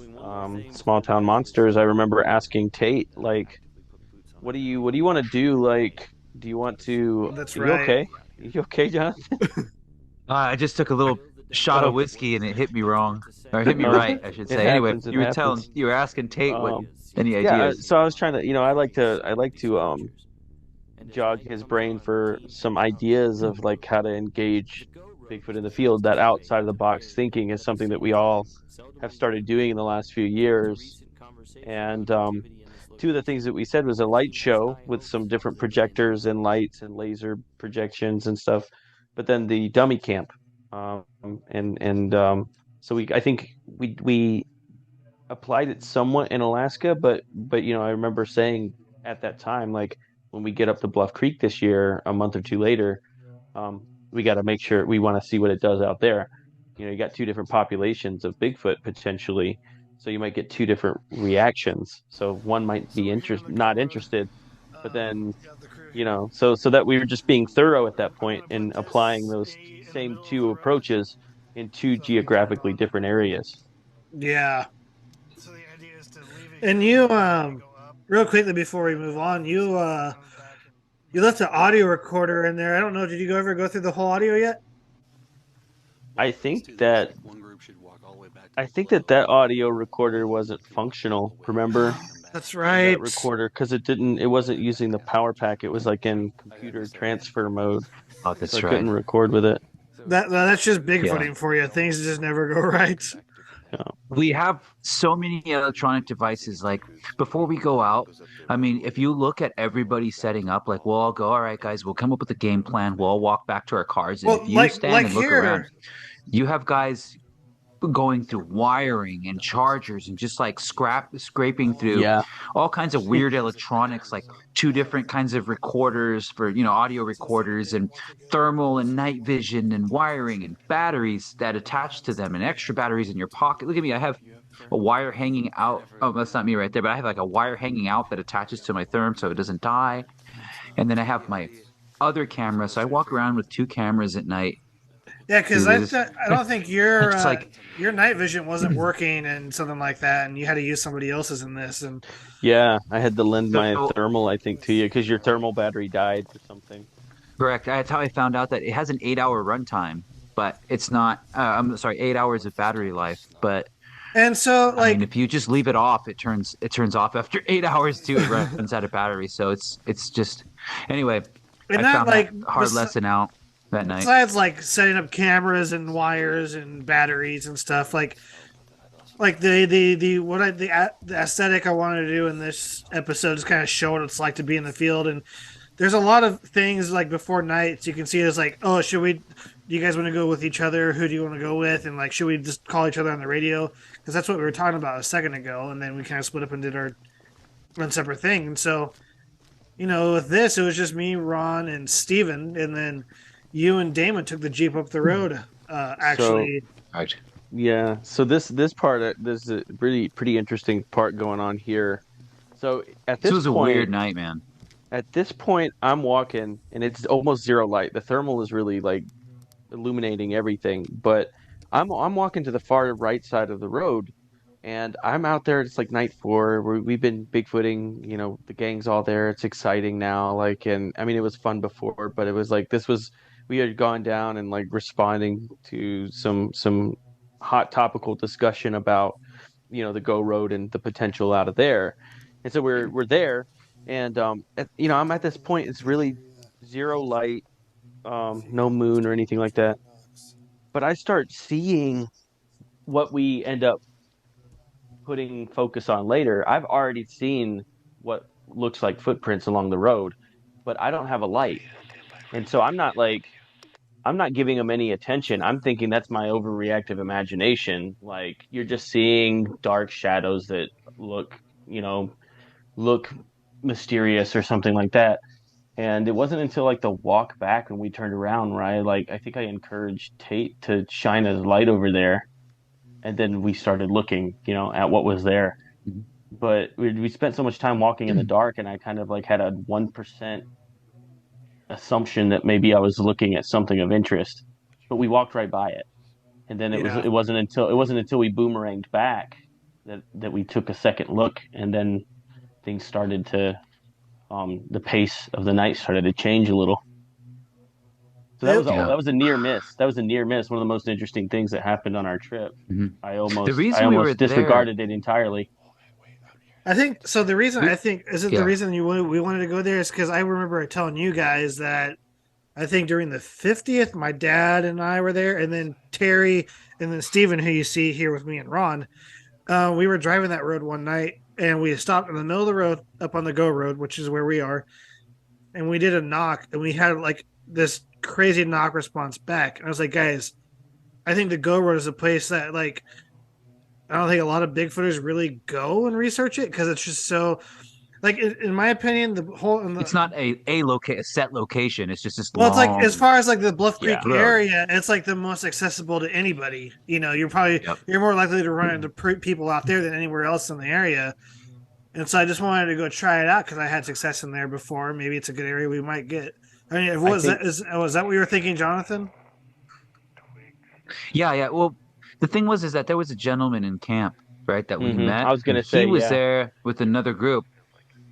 Small Town Monsters, I remember asking Tate like, what do you want to do? Like, do you want to? That's Are you right. okay? Are you okay, John? I just took a little shot of Oh, whiskey and it hit me wrong, or hit me oh, right, I should it say. Anyway, happens. It happens. you were asking Tate what Um, any yeah. ideas. So I was trying to, I like to jog his brain for some ideas of like how to engage Bigfoot in the field. That outside of the box thinking is something that we all have started doing in the last few years. And two of the things that we said was a light show with some different projectors and lights and laser projections and stuff, but then the dummy camp. Um, and so I think we applied it somewhat in Alaska, but I remember saying at that time, like when we get up to Bluff Creek this year, a month or two later, we got to make sure we want to see what it does out there. You got two different populations of Bigfoot potentially, so you might get two different reactions. So one might be not interested, but then so that we were just being thorough at that point and applying those same two approaches in two geographically different areas. Yeah. And you, real quickly before we move on, you left the audio recorder in there. I don't know. Did you ever go through the whole audio yet? I think that that audio recorder wasn't functional. Remember That's that right. recorder because it wasn't using the power pack. It was like in computer transfer mode, Oh, so that's I right. couldn't record with it. That's just Yeah. Bigfooting for you. Things just never go right. Yeah. We have so many electronic devices. Like before we go out, I mean, if you look at everybody setting up, like we'll all go, all right, guys, we'll come up with a game plan. We'll all walk back to our cars. And Well, if you stand like and look around, here. you have guys going through wiring and chargers and just like scraping through Yeah. all kinds of weird electronics, like two different kinds of recorders for audio recorders, and thermal and night vision and wiring and batteries that attach to them and extra batteries in your pocket. Look at me, I have a wire hanging out. Oh, that's not me right there, but I have like a wire hanging out that attaches to my therm so it doesn't die. And then I have my other camera, so I walk around with two cameras at night. Yeah, because Dude, it is I don't think it's like your night vision wasn't working and something like that, and you had to use somebody else's in this. And Yeah, I had to lend my so thermal, I think, to you because your thermal battery died or something. correct. That's how I found out that it has an 8 hour runtime, but it's not. I'm sorry, 8 hours of battery life. But so I mean, like if you just leave it off, it turns off after 8 hours too. It runs out of battery, so it's just. Anyway, and I that found that like hard lesson out that night. besides like setting up cameras and wires and batteries and stuff like the aesthetic I wanted to do in this episode is kind of show what it's like to be in the field. And there's a lot of things like before nights you can see it's like, oh, should we, do you guys want to go with each other, who do you want to go with, and like should we just call each other on the radio, because that's what we were talking about a second ago, and then we kind of split up and did our one separate thing. And so with this it was just me, Ron, and Steven, and then you and Damon took the Jeep up the road, So actually. Right. yeah, so this part, there's a really pretty interesting part going on here. So This was a weird night, man. at this point, I'm walking and it's almost zero light. The thermal is really like illuminating everything, but I'm walking to the far right side of the road, and I'm out there. It's like night four. We've been bigfooting. The gang's all there. It's exciting now. Like, and I mean, it was fun before, but it was like we had gone down and like responding to some hot topical discussion about the go road and the potential out of there, and so we're there, and I'm at this point. It's really zero light, no moon or anything like that. But I start seeing what we end up putting focus on later. I've already seen what looks like footprints along the road, but I don't have a light. And so I'm not giving them any attention. I'm thinking that's my overreactive imagination. Like you're just seeing dark shadows that look, you know, look mysterious or something like that. And it wasn't until like the walk back when we turned around, right? Like I think I encouraged Tate to shine his light over there, and then we started looking, at what was there. But we spent so much time walking in the dark, and I kind of like had a 1% assumption that maybe I was looking at something of interest, but we walked right by it. And then Yeah. it wasn't until we boomeranged back that we took a second look, and then things started to the pace of the night started to change a little. So that was It, all. Yeah. That was a near miss. That was a near miss. One of the most interesting things that happened on our trip. Hmm. The I reason we were almost there, disregarded it entirely. I think so. The reason we, I think isn't the yeah. reason we wanted to go there is because I remember telling you guys that I think during the 50th, my dad and I were there, and then Terry and then Steven, who you see here with me and Ron. We were driving that road one night, and we stopped in the middle of the road up on the Go Road, which is where we are, and we did a knock, and we had like this crazy knock response back. And I was like, guys, I think the Go Road is a place that like I don't think a lot of Bigfooters really go and research it because it's just so like in my opinion the whole in It's the not a set location. It's just this well, it's like as long far as like the Bluff Yeah. Creek road. area, it's like the most accessible to anybody. You know, Yep. you're more likely to run into people out there than anywhere else in the area. And so I just wanted to go try it out because I had success in there before. Maybe it's a good area we might get. I mean, I was think. that was that what you were thinking, Jonathan? Yeah, yeah. Well, the thing was is that there was a gentleman in camp, right, that we I met, was and gonna he say, was yeah. there with another group,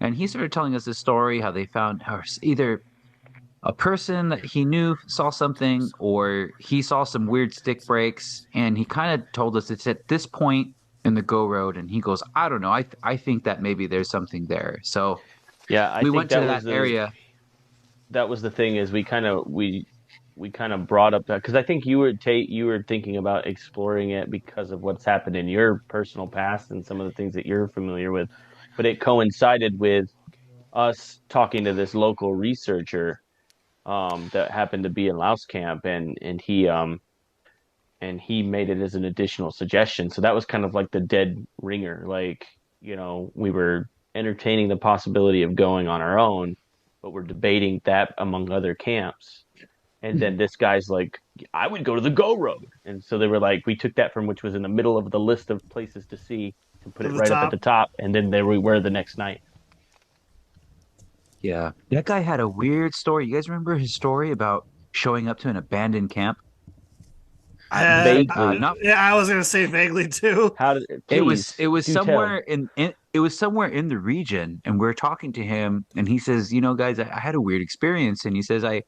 and he started telling us this story how they found either a person that he knew saw something or he saw some weird stick breaks, and he kind of told us it's at this point in the Go Road, and he goes, I don't know, I think that maybe there's something there. So Yeah, I we think went to that area. that was the thing is we kind of brought up that because I think you were thinking about exploring it because of what's happened in your personal past and some of the things that you're familiar with, but it coincided with us talking to this local researcher that happened to be in Laos camp, and he made it as an additional suggestion. So that was kind of like the dead ringer. Like, we were entertaining the possibility of going on our own, but we're debating that among other camps. And then this guy's like, I would go to the Go Road. And so they were like, we took that from which was in the middle of the list of places to see and put To it the right up at top. the top. And then there we were the next night. Yeah. That guy had a weird story. You guys remember his story about showing up to an abandoned camp? I, Vaguely. Not yeah, I was gonna say vaguely too. How did It was please do tell? it was somewhere in the region, and we're talking to him, and he says, guys, I had a weird experience, and he says I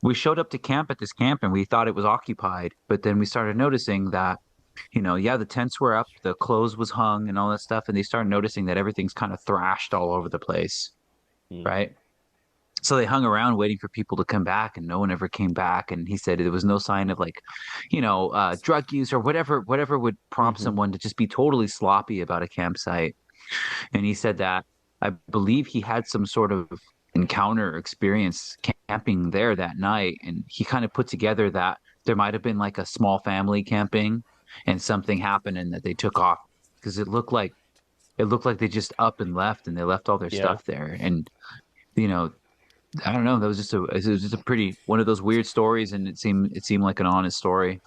we showed up to camp at this camp, and we thought it was occupied, but then we started noticing that, yeah, the tents were up, the clothes was hung, and all that stuff, and they started noticing that everything's kind of thrashed all over the place, Hmm. right? So they hung around waiting for people to come back, and no one ever came back. And he said there was no sign of like, drug use or whatever would prompt Hmm. someone to just be totally sloppy about a campsite. And he said that I believe he had some sort of encounter or experience camping there that night, and he kind of put together that there might have been like a small family camping, and something happened, and that they took off because it looked like they just up and left, and they left all their Yeah. stuff there, and you know I don't know. It was just a pretty one of those weird stories, and it seemed like an honest story.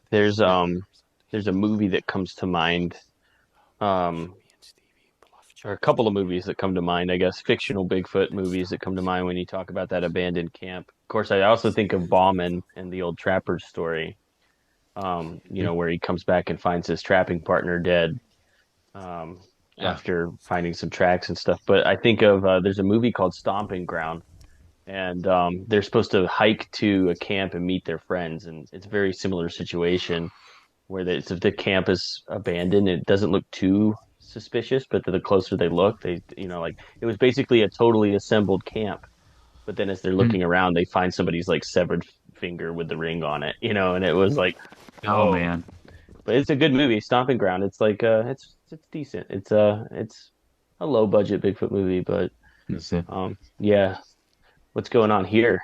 There's um there's a movie that comes to mind. Um or a couple of movies that come to mind, I guess, fictional Bigfoot movies that come to mind when you talk about that abandoned camp. Of course, I also think of Bauman and the old trapper's story, where he comes back and finds his trapping partner dead um, Yeah. after finding some tracks and stuff. But I think of there's a movie called Stomping Ground, and they're supposed to hike to a camp and meet their friends, and it's a very similar situation where if the camp is abandoned, it doesn't look too suspicious, but the closer they look, like it was basically a totally assembled camp. But then as they're Mm. looking around, they find somebody's like severed finger with the ring on it, and it was like, Oh whoa. man. But it's a good movie, Stomping Ground. It's like it's decent. It's a low budget Bigfoot movie, but That's it. yeah. What's going on here?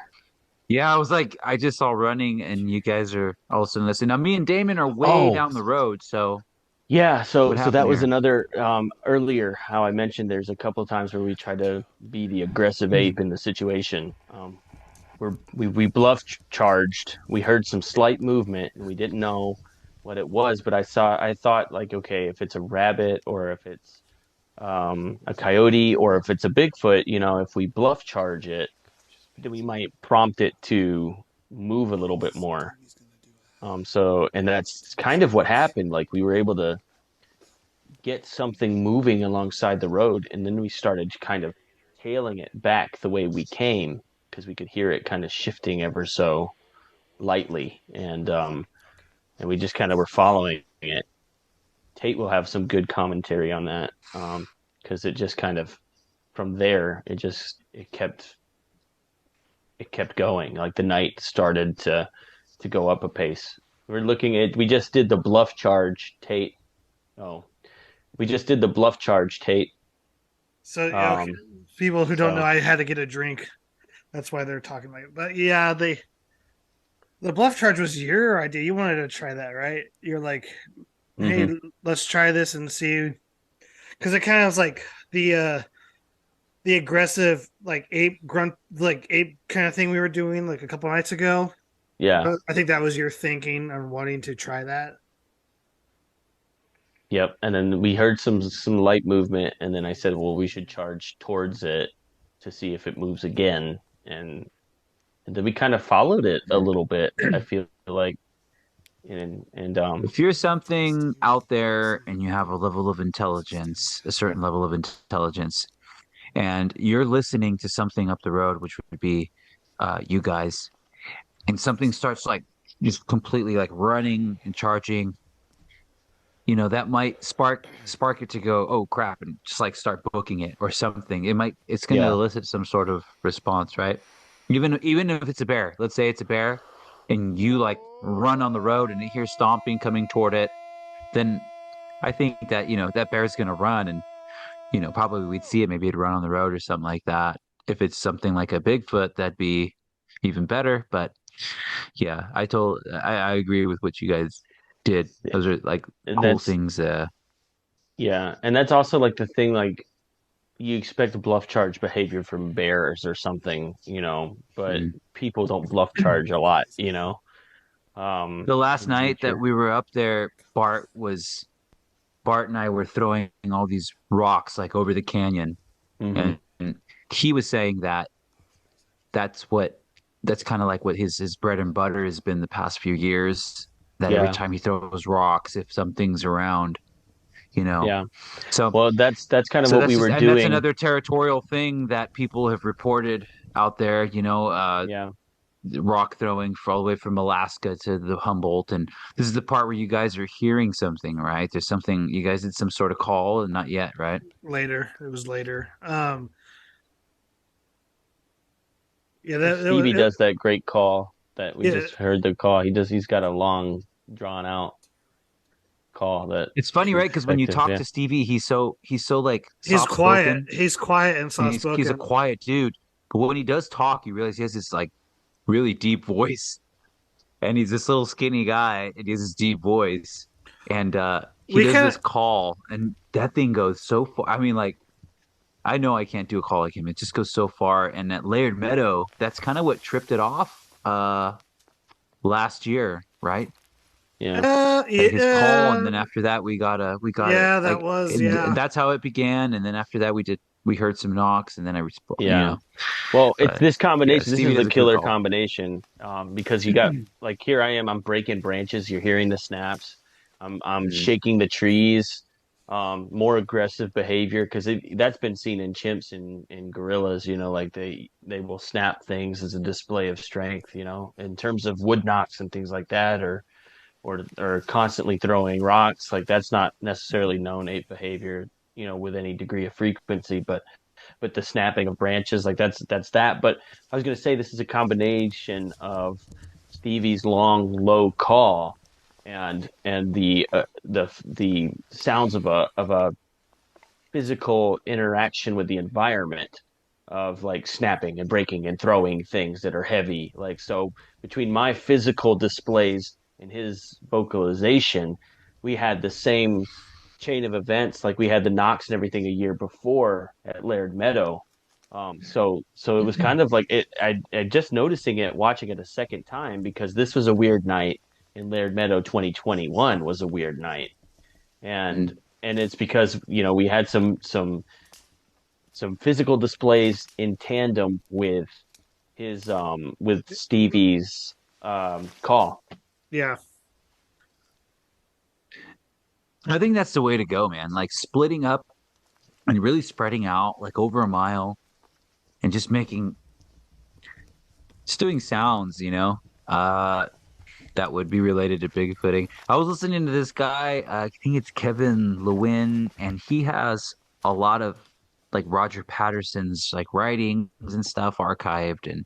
Yeah, I was like, I just saw running, and you guys are all of a sudden listening. Now, me and Damon are way Oh, down the road. So yeah, so what so happened that was here? another earlier how I mentioned there's a couple of times where we try to be the aggressive ape in the situation. We bluff charged. We heard some slight movement and we didn't know what it was, but I thought like, okay, if it's a rabbit or if it's a coyote or if it's a Bigfoot, if we bluff charge it, then we might prompt it to move a little bit more. So, and that's kind of what happened. Like we were able to get something moving alongside the road, and then we started kind of tailing it back the way we came because we could hear it kind of shifting ever so lightly, and we just kind of were following it. Tate will have some good commentary on that, because it just kind of from there it kept going. Like the night started to go up a pace. We just did the bluff charge, Tate. Oh, we just did the bluff charge, Tate. So yeah, okay. Um, People who don't know, so I had to get a drink. That's why they're talking like. But yeah, the bluff charge was your idea. You wanted to try that, right? You're like, hey, mhm. let's try this and see, because it kind of was like the aggressive like ape grunt like ape kind of thing we were doing like a couple nights ago. Yeah, I think that was your thinking on wanting to try that. yep. And then we heard some light movement, and then I said, well, we should charge towards it to see if it moves again, and then we kind of followed it a little bit. I feel like, and If you're something out there and you have a level of intelligence, a certain level of intelligence, and you're listening to something up the road, which would be you guys, and something starts like just completely like running and charging, that might spark it to go, oh crap, and just like start booking it or something. It's going to yeah, elicit some sort of response, right? Even if it's a bear, let's say it's a bear, and you like run on the road and it hears stomping coming toward it, then I think that that bear's going to run, and probably we'd see it. Maybe it'd run on the road or something like that. If it's something like a Bigfoot, that'd be even better. But yeah, I agree with what you guys did. Those are like and cool that's things. yeah, and that's also like the thing. Like you expect bluff charge behavior from bears or something, but Mm. people don't bluff charge a lot, The last in night that nature. we were up there, Bart and I were throwing all these rocks like over the canyon, Hmm. and he was saying that that's what that's kind of like what his bread and butter has been the past few years. That every Yeah, time he throws rocks, if something's around, you know. yeah. So Well, that's kind of so what that's we just were and that's doing. another territorial thing that people have reported out there, Yeah. rock throwing for all the way from Alaska to the Humboldt. And this is the part where you guys are hearing something, right? There's something you guys did some sort of call and not yet, right? Later, it was later. Yeah, Stevie it, does that great call that we yeah, just heard the call. He's got a long, drawn out call that It's funny, right? is Because when you effective. talk Yeah. to Stevie, he's so like he's soft quiet. spoken, He's quiet and and soft he's a spoken. quiet dude. But when he does talk, you realize he has this like really deep voice, and he's this little skinny guy, and he has this deep voice, and he We does kind this of call, and that thing goes so far. I mean, like I know I can't do a call like him. It just goes so far. And at Layered Meadow, that's kind of what tripped it off last year, right? Yeah. His call, yeah, and then after that we got it. yeah, that Like was yeah. that's how it began. And then after that we heard some knocks, and then Yeah. Well, it's but this yeah, combination. This Stevie is does the a good killer call. combination, because you got like here I am. I'm breaking branches. You're hearing the snaps. I'm Mm. shaking the trees. More aggressive behavior because that's been seen in chimps and gorillas. Like they will snap things as a display of strength. In terms of wood knocks and things like that, or constantly throwing rocks. Like that's not necessarily known ape behavior. With any degree of frequency, but the snapping of branches, like that's that. But I was going to say this is a combination of Stevie's long low call and the sounds of a physical interaction with the environment of like snapping and breaking and throwing things that are heavy. Like so between my physical displays and his vocalization, we had the same chain of events. Like we had the knocks and everything a year before at Laird Meadow. So it was kind of like it. I just noticing it, watching it a second time because this was a weird night in Laird Meadow 2021 was a weird night, and Mm. and it's because we had some physical displays in tandem with his with Stevie's call. Yeah. I think that's the way to go, man. Like splitting up and really spreading out like over a mile and just doing sounds, that would be related to Bigfooting. I was listening to this guy, I think it's Kevin Lewin, and he has a lot of like Roger Patterson's like writings and stuff archived and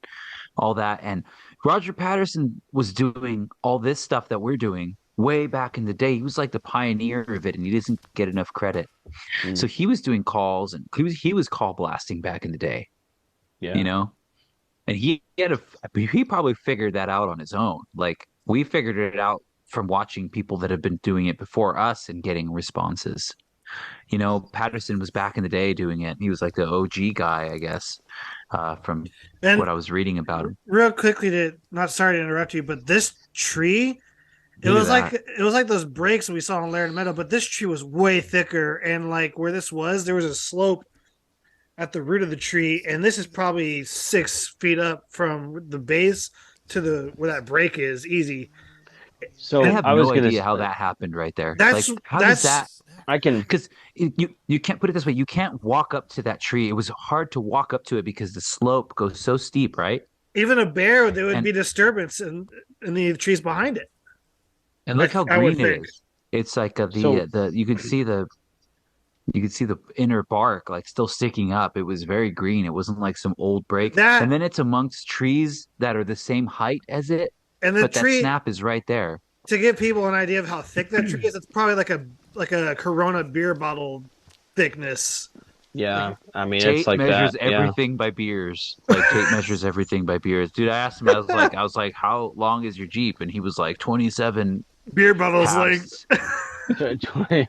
all that. And Roger Patterson was doing all this stuff that we're doing way back in the day. He was like the pioneer of it, and he doesn't get enough credit. Mm, So he was doing calls, and he was call blasting back in the day, you yeah. know? And he probably figured that out on his own. Like we figured it out from watching people that have been doing it before us and getting responses. Patterson was back in the day doing it. He was like the OG guy, I guess, from And what I was reading about him. real quickly, to not sorry to interrupt you, but this tree, it Look at was like that. it was like those breaks we saw in Laird Meadow, but this tree was way thicker, and like where this was, there was a slope at the root of the tree, and this is probably 6 feet up from the base to the where that break is, easy. I So And have I was no gonna, idea how that happened right there. that's Like, how does that? that's I can, Because you can't put it this way. You can't walk up to that tree. It was hard to walk up to it because the slope goes so steep, right? even a bear. There would And be disturbance in the trees behind it. and look how I would green it think is. It's like so the you could see the inner bark like still sticking up. It was very green. It wasn't like some old break. And that then it's amongst trees that are the same height as it, and the but that tree, snap is right there. to give people an idea of how thick that tree is. It's probably like a Corona beer bottle thickness. Like yeah. I mean, it's Tate like that. measures Yeah. everything by beers. Like Tate measures everything by beers. Dude, I asked him, I was like, how long is your Jeep? And he was like 27 beer bottles, like paps. 20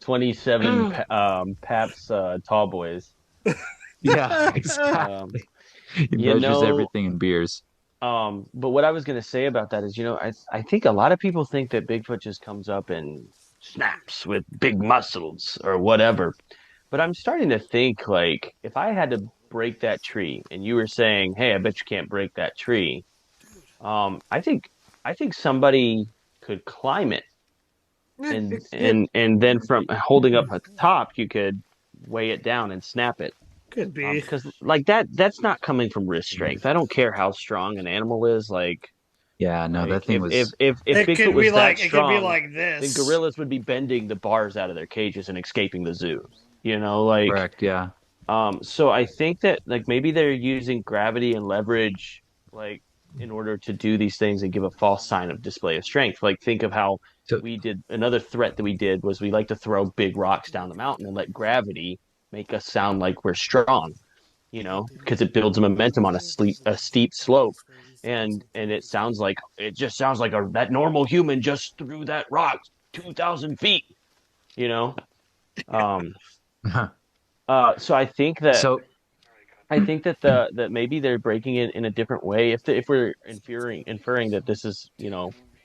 27 Paps Tall Boys. Yeah, Um, exactly. He you measures know, everything in beers. but what I was gonna say about that is, I think a lot of people think that Bigfoot just comes up and snaps with big muscles or whatever. But I'm starting to think like if I had to break that tree and you were saying, "Hey, I bet you can't break that tree." I think somebody could climb it and it and then from holding up at the top, you could weigh it down and snap it. could be. Because like that's not coming from wrist strength. I don't care how strong an animal is. Yeah, no, Like that thing was if Bigfoot was that It could be strong, like then this. gorillas would be bending the bars out of their cages and escaping the zoo. Like correct. Yeah. so I think that like maybe they're using gravity and leverage like in order to do these things and give a false sign of display of strength. Like think of how So, we did another threat that we did was we like to throw big rocks down the mountain and let gravity make us sound like we're strong, because it builds momentum on a steep slope. And it just sounds like that normal human just threw that rock 2,000 feet, you know? Um, so so I think that maybe they're breaking it in a different way. If we're inferring that this is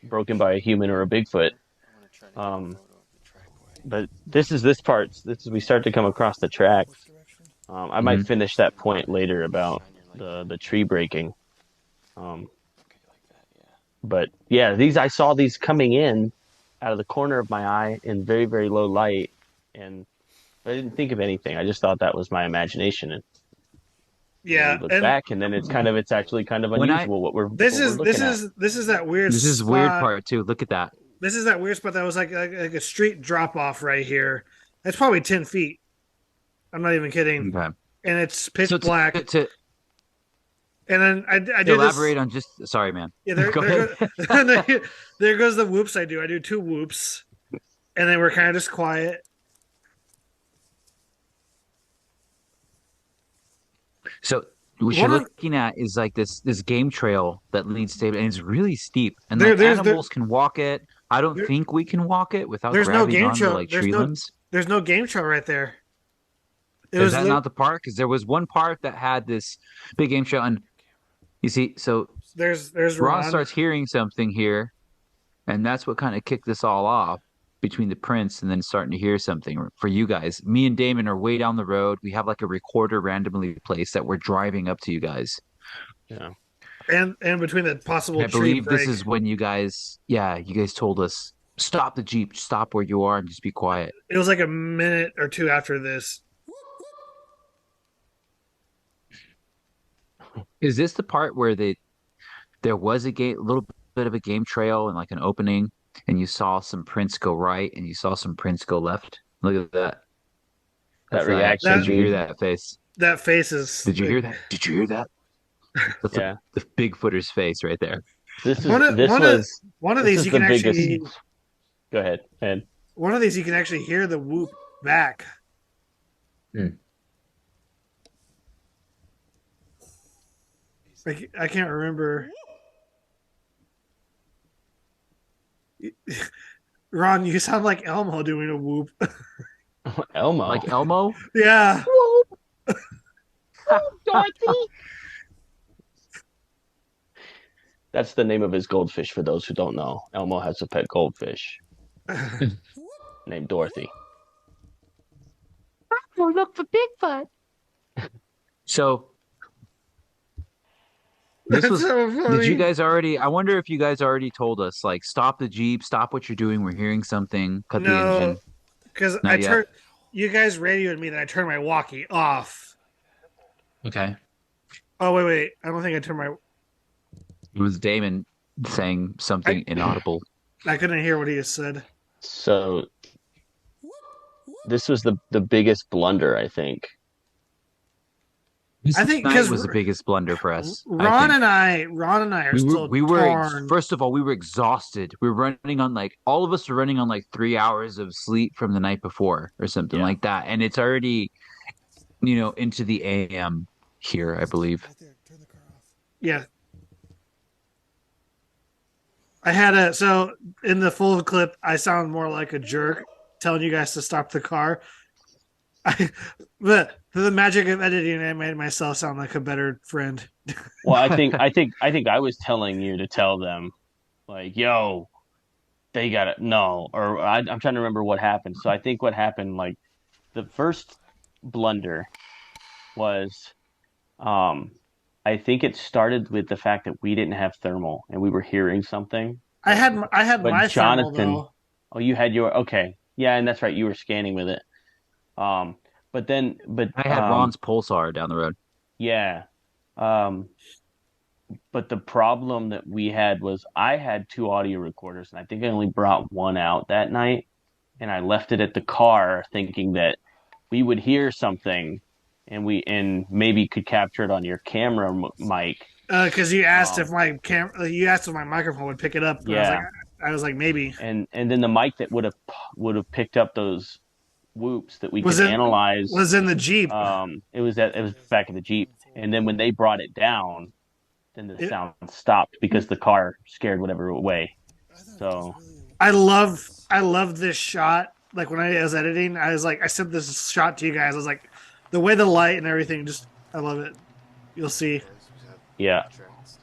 broken by a human or a Bigfoot, um, but this part. This is we start to come across the tracks. I might mhm. finish that point later about the tree breaking. Um, but yeah, these I saw these coming in out of the corner of my eye in very very low light, and I didn't think of anything. I just thought that was my imagination, and then we Yeah, look and back, and then it's actually kind of when I unusual what we're looking at. this is that weird This is weird spot. part too. Look at that. This is that weird spot that was like a street drop off right here. It's probably 10 feet. I'm not even kidding, Okay. and it's pitch So black. to And then I do this. elaborate on just sorry, man. Yeah, Go ahead. there goes the whoops. I do. I do two whoops, and then we're kind of just quiet. So what you're One of looking at is like this game trail that leads to, and it's really steep, and there, like there's there, animals can walk it. I don't there, think we can walk it without there's no grabbing game onto trail. like tree limbs. There's no game trail right there. It Is was that not the park? Because there was one park that had this big game trail, and you see, so there's Ron Ron. starts hearing something here, and that's what kind of kicked this all off between the prints and then starting to hear something for you guys. Me and Damon are way down the road. We have like a recorder randomly placed that we're driving up to you guys. Yeah. And between the possible I tree believe this break, is when you guys told us stop the Jeep, stop where you are, and just be quiet. it was like a minute or two after this. Is this the part where there was a little bit of a game trail and like an opening, and you saw some prints go right and you saw some prints go left? Look at that. That That's that. reaction, Did That you hear dude. that face? that face is Did you hear that? Did you hear that? That's Yeah. the Bigfooter's face right there. This is one of this one of was one of this these is you the can biggest. actually Go ahead. And one of these you can actually hear the whoop back. Hmm. I can't remember. Ron, you sound like Elmo doing a whoop. Elmo. Like Elmo? Yeah. Dorothy. That's the name of his goldfish for those who don't know. Elmo has a pet goldfish named Dorothy. Go look for Bigfoot. So this That's was, so did you funny. guys already, I wonder if you guys already told us, like, stop the Jeep, stop what you're doing. We're hearing something, cut the No, engine. because I Not yet. turned you guys radioed me that I turned my walkie off. Okay. Oh wait. I don't think I turned my It was Damon saying something inaudible. I couldn't hear what he just said. So this was the biggest blunder, I think. This I think night because was the biggest blunder for us, I think. Ron and I are We were still we were torn. first of all, we were exhausted. We were running on like all of us are running on like 3 hours of sleep from the night before or something Yeah. like that. And it's already, into the AM here, I believe. Right there. Turn the car off. Yeah, I had a so in the full clip, I sound more like a jerk telling you guys to stop the car. But through the magic of editing, I made myself sound like a better friend. Well, I think I was telling you to tell them, like, yo, they got it. No, or I'm trying to remember what happened. So I think what happened, like, the first blunder was, um, I think it started with the fact that we didn't have thermal and we were hearing something. I had But my thermal Jonathan, though. oh, you had your okay, yeah, and that's right, you were scanning with it. Um, but then, I had Ron's pulsar down the road. yeah, um, but the problem that we had was I had two audio recorders, and I think I only brought one out that night, and I left it at the car, thinking that we would hear something, and maybe could capture it on your camera mic. Because you asked if Um, you asked if my microphone would pick it up, and yeah, I was like maybe and then the mic that would have picked up those whoops that we was could in analyze. was in the Jeep. It was back in the Jeep, and then when they brought it down, then the It, sound stopped because the car scared whatever away. So I love this shot. Like when I was editing, I was like, I sent this shot to you guys. I was like, the way the light and everything, just I love it. You'll see. yeah,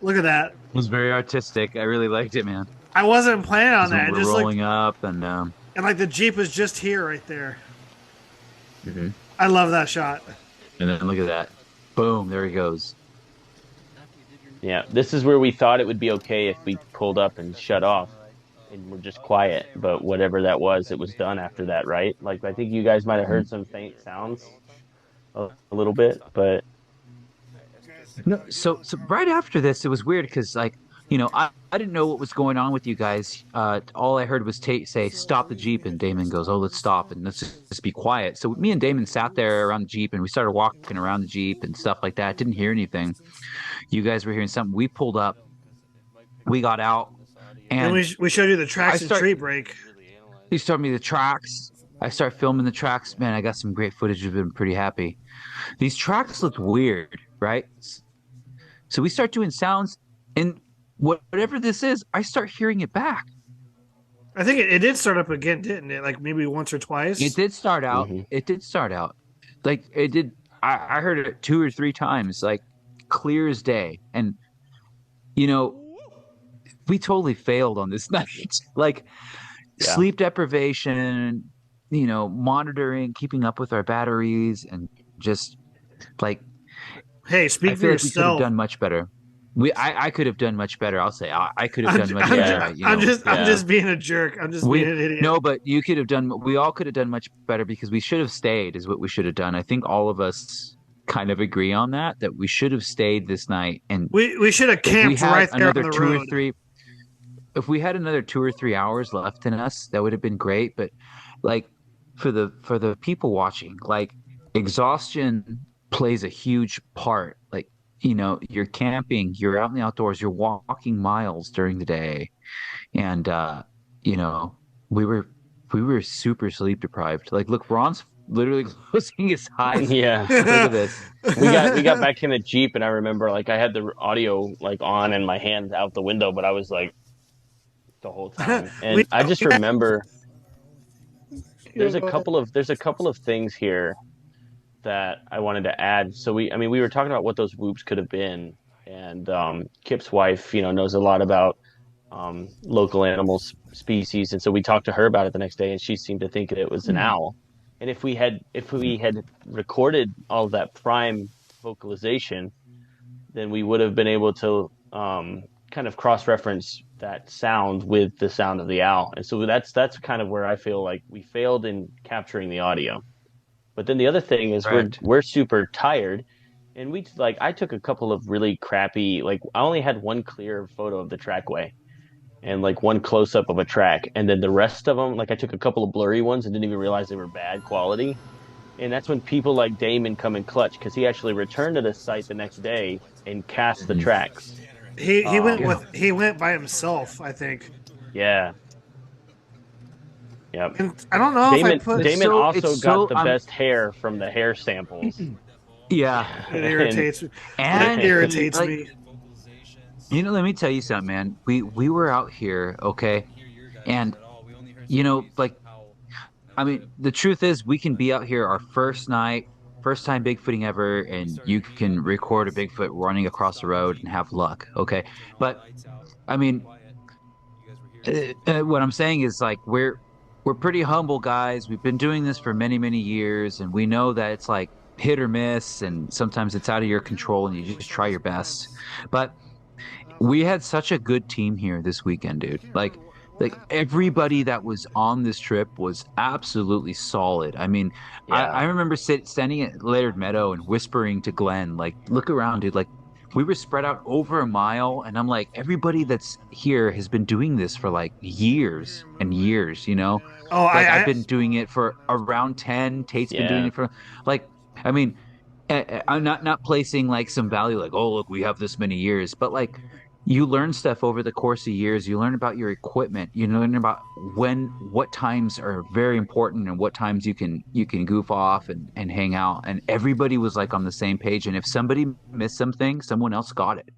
Look at that. It was very artistic. I really liked it, man. I wasn't planning on Because when that. It we're just looked rolling up and and like the Jeep was just here, right there. Mhm. I love that shot. and then look at that. Boom, there he goes. yeah. This is where we thought it would be okay if we pulled up and shut off and we're just quiet. But whatever that was, it was done after that, right? Like I think you guys might have Mhm. heard some faint sounds a little bit, but No, so right after this, it was weird because I didn't know what was going on with you guys. All I heard was Tate say, "Stop the Jeep," and Damon goes, "Oh, let's stop and let's just be quiet." So me and Damon sat there around the Jeep and we started walking around the Jeep and stuff like that. Didn't hear anything. You guys were hearing something. We pulled up, we got out, And and we showed you the I tracks and start. tree break. He showed me the tracks. I start filming the tracks. Man, I got some great footage. I've been pretty happy. These tracks looked weird, right? So we start doing sounds, and whatever this is, I start hearing it back. I think it did start up again, didn't it? Like maybe once or It twice. did start out. mhm. It did start out. Like it did. I heard it 2 or 3 times, like clear as day. And you know, we totally failed on this night. Like Yeah. sleep deprivation, monitoring, keeping up with our batteries, and just like Hey, I speak for feel like we could have yourself. done much better. I could have done much better. I'll say I could have I'm, done much I'm, better. Yeah, I'm yeah, just being a jerk. I'm just being We an idiot. no, but you could have done. We all could have done much better because we should have stayed. Is what we should have done. I think all of us kind of agree on that. That we should have stayed this night. And We should have if we camped had right there on another the two or road. three, if we had another 2 or 3 hours left in us, that would have been great. But like for the people watching, like exhaustion plays a huge part. Like you're camping, you're out in the outdoors, you're walking miles during the day, and you know, we were we were super sleep deprived. Like, look, Ron's literally closing his eyes. yeah. Look at this. We got back in the Jeep, and I remember like I had the audio like on and my hand out the window, but I was like the whole time. we, And I just we remember go ahead. there's a couple of things here that I wanted to add. So we were talking about what those whoops could have been, and Kip's wife, knows a lot about local species, and so we talked to her about it the next day, and she seemed to think that it was an owl. And if we had recorded all of that prime vocalization, then we would have been able to kind of cross-reference that sound with the sound of the owl. And so that's kind of where I feel like we failed in capturing the audio. But then the other thing is Right. we're super tired, and I took a couple of really crappy, like I only had one clear photo of the trackway and like one close up of a track, and then the rest of them, like I took a couple of blurry ones and didn't even realize they were bad quality. And that's when people like Damon come in clutch, because he actually returned to the site the next day and cast the Mhm. tracks. He went Um, Yeah. with he went by himself, I think. yeah, yep. And I don't know if I Damon put Damon It's also got so the I'm best hair from the hair samples. yeah. it and irritates me. That And irritates like me. let me tell you something, man. We were out here, okay? And like I mean, the truth is we can be out here our first night, first time Bigfooting ever, and you can record a Bigfoot running across the road and have luck, okay? But I mean, what I'm saying is like we're pretty humble guys. We've been doing this for many, many years, and we know that it's like hit or miss, and sometimes it's out of your control, and you just try your best. But we had such a good team here this weekend, dude. Like everybody that was on this trip was absolutely solid. I mean, I yeah, remember standing at Laird Meadow and whispering to Glenn, like, look around, dude. Like we were spread out over a mile, and I'm like, everybody that's here has been doing this for like years and years, you know? Oh, Like I've been doing it for around 10. Tate's been doing yeah, it for like, I mean, I'm not placing like some value, like, oh, look, we have this many years, but like you learn stuff over the course of years. You learn about your equipment. You learn about what times are very important and what times you can goof off and hang out. And everybody was like on the same page. And if somebody missed something, someone else got it.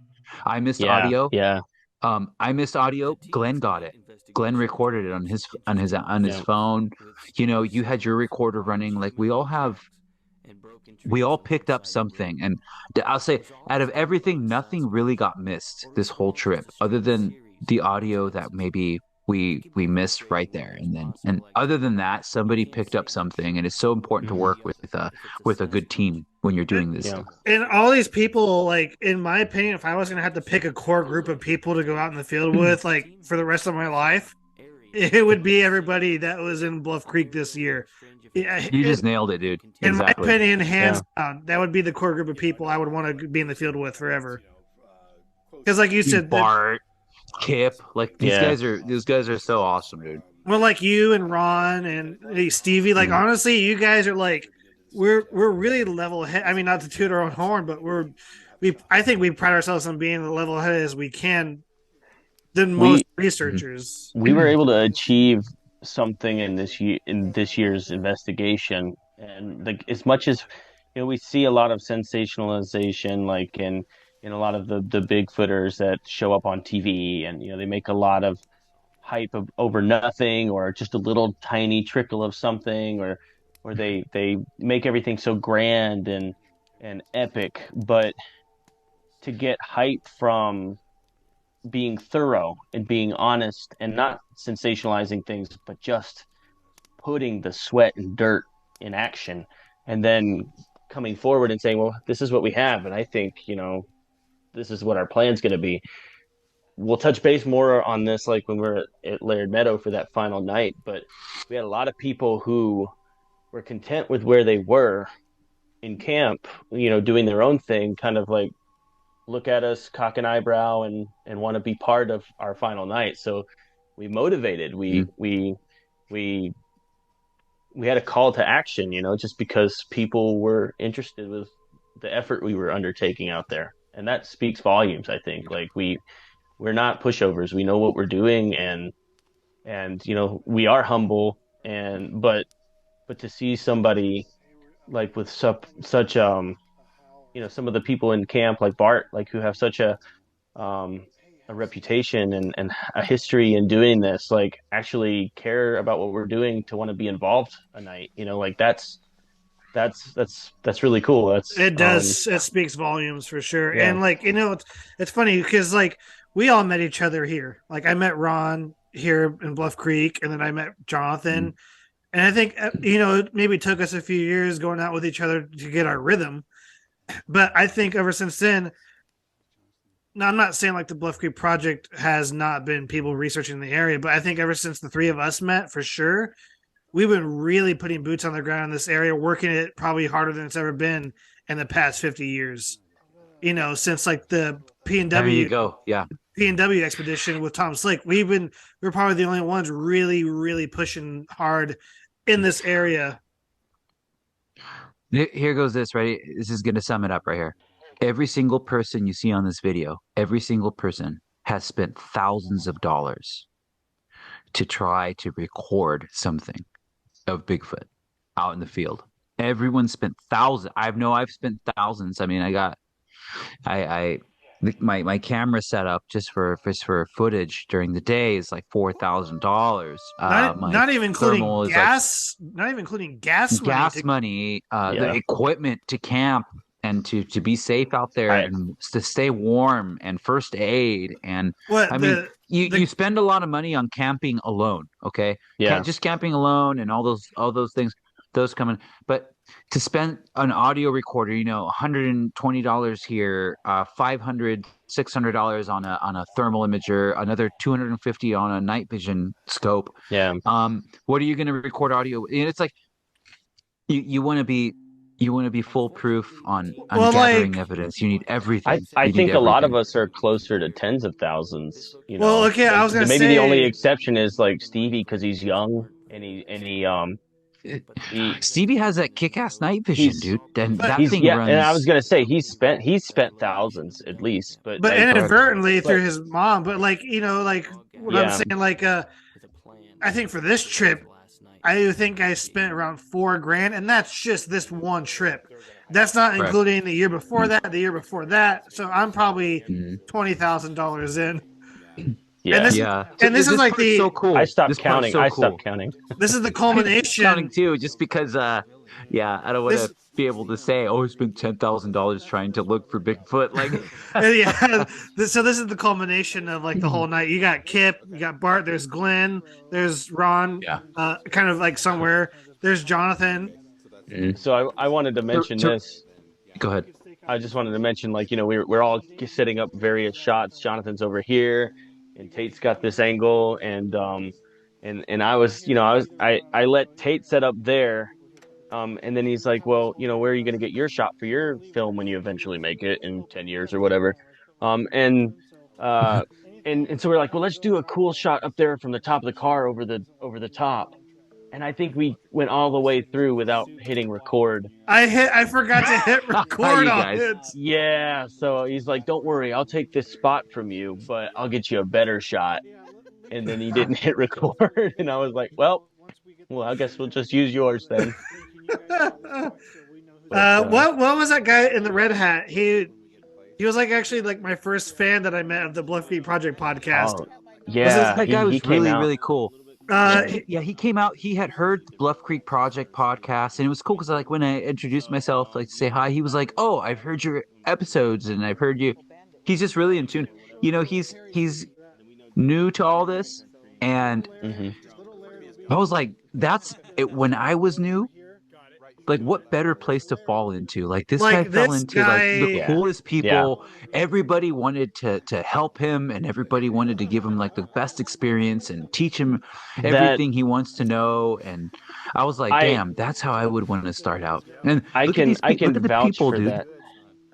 I missed yeah, audio. yeah, I missed audio. Glenn got it. Glenn recorded it on his yeah. phone. You had your recorder running. Like we all picked up something. And I'll say, out of everything, nothing really got missed this whole trip, other than the audio that maybe we missed right there. And other than that, somebody picked up something. And it's so important to Mhm. work with a good team when you're doing this Yeah. stuff. and all these people, like in my opinion, if I was gonna have to pick a core group of people to go out in the field with, like for the rest of my life, it would be everybody that was in Bluff Creek this year. Yeah, You just nailed it, dude. in my Exactly. opinion, hands Yeah. down, that would be the core group of people I would want to be in the field with forever. Because, like you said, Bart, Kip, like Yeah. these guys are so awesome, dude. well, like you and Ron and hey, Stevie, like Mhm. honestly, you guys are like we're really level head. I mean, not to toot our own horn, but I think we pride ourselves on being the level headed as we can than most We Mhm. researchers. we were able to achieve something in this year's investigation, and like as much as we see a lot of sensationalization, like in a lot of the Bigfooters that show up on TV, and they make a lot of hype over nothing, or just a little tiny trickle of something, or they make everything so grand and epic. But to get hype from being thorough and being honest and not sensationalizing things, but just putting the sweat and dirt in action, and then coming forward and saying, well, this is what we have. And I think, this is what our plan's going to be. We'll touch base more on this like when we're at Laird Meadow for that final night, but we had a lot of people who were content with where they were in camp, doing their own thing, kind of like look at us, cock an eyebrow, and want to be part of our final night. So we motivated. We we had a call to action, just because people were interested with the effort we were undertaking out there, and that speaks volumes. I think like we're not pushovers. We know what we're doing, and we are humble, and but to see somebody like with such some of the people in camp like Bart, like who have such um a reputation and a history in doing this, like actually care about what we're doing to want to be involved a night, like that's really cool. That's It does. It speaks volumes for sure. Yeah. And like, it's funny because like we all met each other here. Like I met Ron here in Bluff Creek, and then I met Jonathan. And I think it maybe took us a few years going out with each other to get our rhythm. But I think ever since then, now I'm not saying like the Bluff Creek project has not been people researching the area, but I think ever since the three of us met, for sure, we've been really putting boots on the ground in this area, working it probably harder than it's ever been in the past 50 years. Since like the There you go. Yeah. P&W expedition with Tom Slick, we're probably the only ones really, really pushing hard in this area. Here goes this, ready? This is going to sum it up right here. Every single person you see on this video, every single person has spent thousands of dollars to try to record something of Bigfoot out in the field. Everyone spent thousands. I've spent thousands. I mean, my camera setup just for footage during the day is like $4,000. Not even including gas. Not even including gas money. The equipment to camp and to be safe out there and to stay warm and first aid and you spend a lot of money on camping alone. Okay, just camping alone and all those things. Those come in, but to spend an audio recorder, $120 here, $500, $600 on a thermal imager, another $250 on a night vision scope. Yeah. What are you going to record audio? And it's like you want to be foolproof on gathering evidence. You need everything. I think a lot of us are closer to tens of thousands. Well, okay, I was going to say maybe the only exception is like Stevie because he's young and he Stevie has that kick-ass night vision, dude. And that thing runs. And I was gonna say he's spent thousands at least, but inadvertently through his mom. But I'm saying, I think for this trip, I think I spent around $4,000, and that's just this one trip. That's not including the year before that, the year before that. So I'm probably $20,000 in. Yeah, and this is like so cool. I stopped counting. Stopped counting. This is the culmination. Counting too, just because. I don't want to be able to say, "Oh, I spent $10,000 trying to look for Bigfoot." Like, So this is the culmination of like the whole night. You got Kip, you got Bart. There's Glenn. There's Ron. Kind of like somewhere. There's Jonathan. So I wanted to mention this. Go ahead. I just wanted to mention, we're all setting up various shots. Jonathan's over here. And Tate's got this angle, and I let Tate set up there, and then he's like, well, where are you going to get your shot for your film when you eventually make it in 10 years or whatever, and so we're like, well, let's do a cool shot up there from the top of the car over the top, and I think we went all the way through without hitting record. I forgot to hit record on it. Yeah, so he's like, don't worry, I'll take this spot from you, but I'll get you a better shot. And then he didn't hit record, and I was like, well, I guess we'll just use yours then. What was that guy in the red hat? He was like actually like my first fan that I met of the Bluff Creek Project podcast. Oh, yeah, that guy was really, really cool. He came out. He had heard the Bluff Creek Project podcast, and it was cool because when I introduced myself, to say hi, he was like, "Oh, I've heard your episodes, and I've heard you." He's just really in tune. He's new to all this, and I was like, "That's it." When I was new, like what better place to fall into? Like this guy Like fell this into like the guy, Yeah. coolest Yeah. people. Everybody wanted to help him, and everybody wanted to give him like the best experience and teach him That everything he wants to know. And I was like, I damn, that's how I would want to start out. And I look at can these I people. Look can at the vouch people, for dude. that.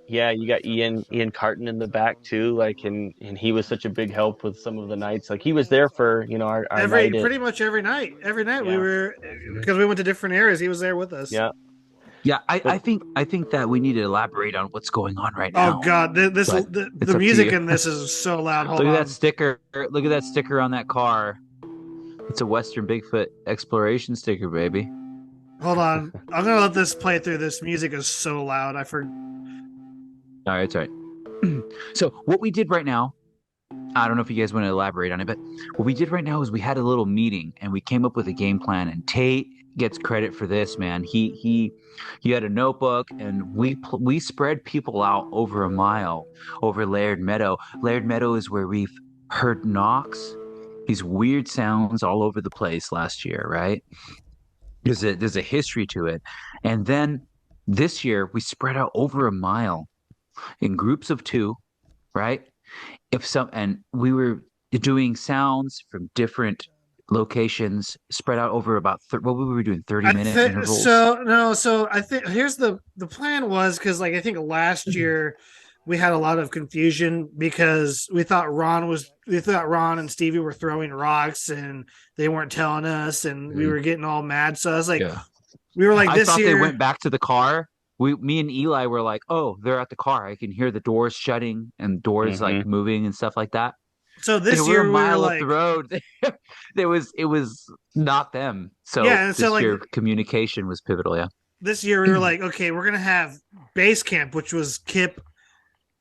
Yeah, you got Ian Carton in the back too, like and he was such a big help with some of the nights. Like he was there for, our every night at pretty much every night we yeah. were, because we went to different areas. He was there with us. Yeah. Yeah, I, But I think I think that we need to elaborate on what's going on right Oh now. God, But the it's up to music you. in this is so loud. Hold Look at that on, sticker. Look at that sticker on that car. It's a Western Bigfoot exploration sticker, baby. hold on. I'm gonna let this play through. This music is so loud. I forgot. All right, it's all right. So what we did right now, I don't know if you guys want to elaborate on it, but what we did right now is we had a little meeting and we came up with a game plan. And Tate gets credit for this, man. He had a notebook and we spread people out over a mile over Laird Meadow. Laird Meadow is where we've heard knocks, these weird sounds all over the place last year, right? There's a history to it. And then this year we spread out over a mile in groups of two, right? If some and we were doing sounds from different locations spread out over about what we were doing, 30 I minute think intervals. so. No, so I think here's the plan was, because like I think last year we had a lot of confusion because we thought Ron and Stevie were throwing rocks and they weren't telling us, and we Mhm. were getting all mad. So I was like, Yeah. we were like I this thought they year. went back to the car. Me and Eli were like, oh, they're at the car. I can hear the doors shutting and doors hmm like moving and stuff like that. So And this we're a year we were mile up the like, road. It was not them. So yeah, and so this like year communication was pivotal. Yeah. this year we were like, okay, we're gonna have base camp, which was Kip.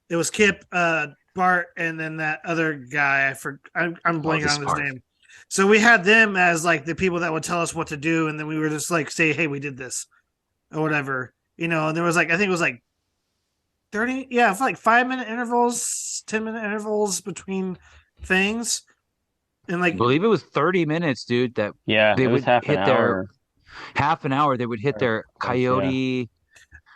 It was Kip, Bart, and then that other guy. I'm Oh, blanking this on his part. name. So we had them as like the people that would tell us what to do, and then we were just like say, hey, we did this or whatever, And there was like I think it was like 30, yeah, for like 5 minute intervals, 10 minute intervals between things, and I like believe it was 30 minutes, dude, that Yeah, they it was would half an hit their hour half an hour, they would hit or their plus, yeah. coyote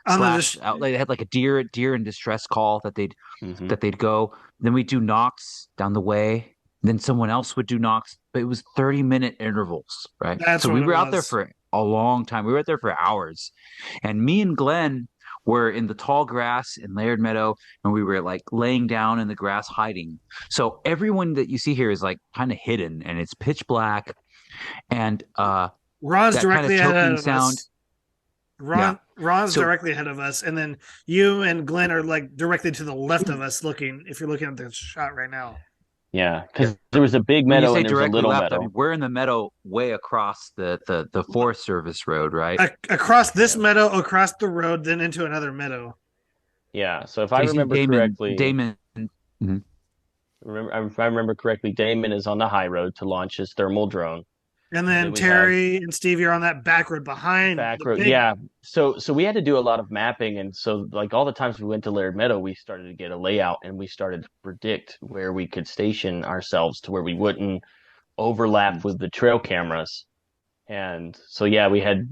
on the slash outlet. They had like a deer in distress call hmm that they'd go. Then we'd do knocks down the way. Then someone else would do knocks. But it was 30-minute intervals, right? that's So we what it were out there was. for a long time. We were out there for hours. And me and Glenn were in the tall grass in Laird Meadow, and we were like laying down in the grass hiding. So everyone that you see here is like kind of hidden and it's pitch black. And Ron's that kind of directly ahead choking of sound. us. Yeah. Ron's So directly ahead of us, and then you and Glenn are like directly to the left of us. Looking, if you're looking at the shot right now. Yeah, yeah. because there was a big When you meadow say and there was a directly little left, I mean meadow. we're in the meadow way across the Forest Service road, right? Across this Yeah. meadow, across the road, then into another meadow, Yeah. So if So I you see remember correctly, Mhm. if I remember correctly, Damon is on the high road to launch his thermal drone. and And then then we have Terry and Stevie are on that back road behind back the road. big. Yeah. So we had to do a lot of mapping, and so like all the times we went to Laird Meadow, we started to get a layout, and we started to predict where we could station ourselves to where we wouldn't overlap with the trail cameras. And so yeah, we had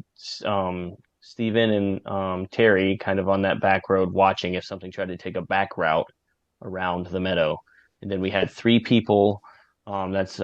Steven and Terry kind of on that back road watching if something tried to take a back route around the meadow. And then we had three people, that's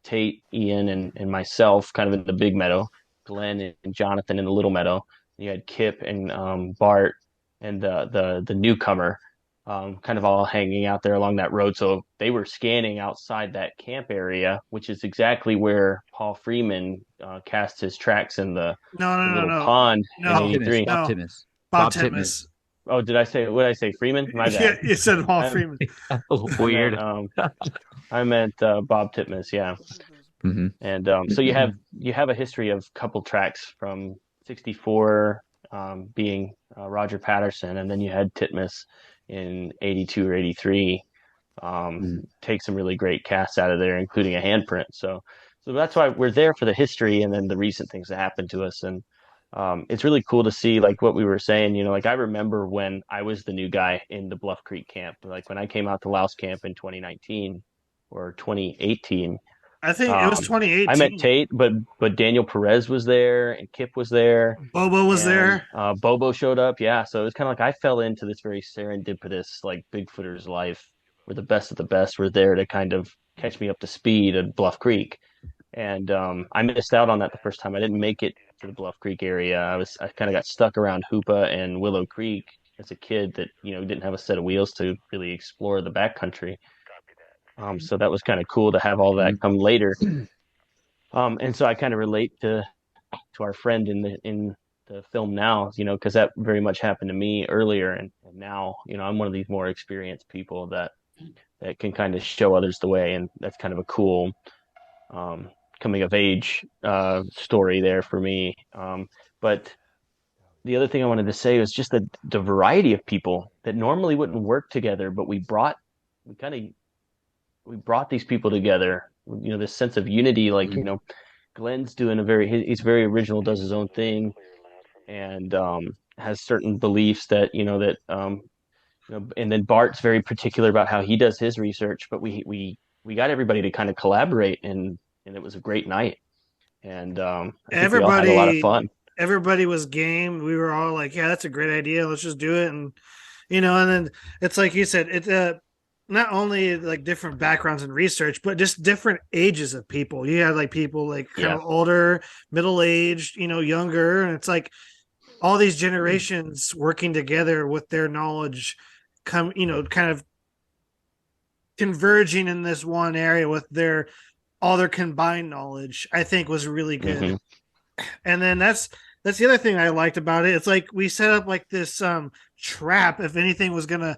Tate, Ian, and myself, kind of in the big meadow, Glenn and Jonathan in the little meadow. You had Kip and Bart and the newcomer, kind of all hanging out there along that road. So they were scanning outside that camp area, which is exactly where Paul Freeman cast his tracks in No, no, the no, little no, pond in Bob no, Titmus, '83. Bob no. Titmus, Bob Bob Titmus. Titmus. Oh, what did I say? What did I say? Freeman? My Yeah, bad. you said Paul I Freeman. I meant Weird. Bob Titmus. Yeah. hmm And so you have a history of couple tracks from '64, being Roger Patterson, and then you had Titmus in '82 or '83. Take some really great casts out of there, including a handprint. So that's why we're there for the history and then the recent things that happened to us. And it's really cool to see like what we were saying. Like I remember when I was the new guy in the Bluff Creek camp, like when I came out to Louse camp in 2019 or 2018. I think it was Um, I met 2018. Tate, but Daniel Perez was there and Kip was there Bobo was and there. Bobo showed up. Yeah, so it was kind of like I fell into this very serendipitous like Bigfooter's life, where the best of the best were there to kind of catch me up to speed at Bluff Creek. And I missed out on that the first time. I didn't make it to the Bluff Creek area. I kind of got stuck around Hoopa and Willow Creek as a kid that didn't have a set of wheels to really explore the backcountry. So that was kind of cool to have all that come later. And so I kind of relate to our friend in the film now, because that very much happened to me earlier, and now I'm one of these more experienced people that can kind of show others the way, and that's kind of a cool um, coming of age story there for me. But the other thing I wanted to say was just the variety of people that normally wouldn't work together, but we kind of we brought these people together. This sense of unity, like Glenn's doing he's very original, does his own thing, and has certain beliefs that and then Bart's very particular about how he does his research, but we got everybody to kind of collaborate, and it was a great night, and I think we all had a lot of Everybody, fun. everybody was game. We were all like, "Yeah, that's a great idea. Let's just do it." And then it's like you said, not only like different backgrounds and research, but just different ages of people. You had like people like kind Yeah. of older, middle aged, younger, and it's like all these generations working together with their knowledge, kind of converging in this one area with their all their combined knowledge. I think was really good. Hmm. And then that's the other thing I liked about it. It's like we set up like this trap. If anything was gonna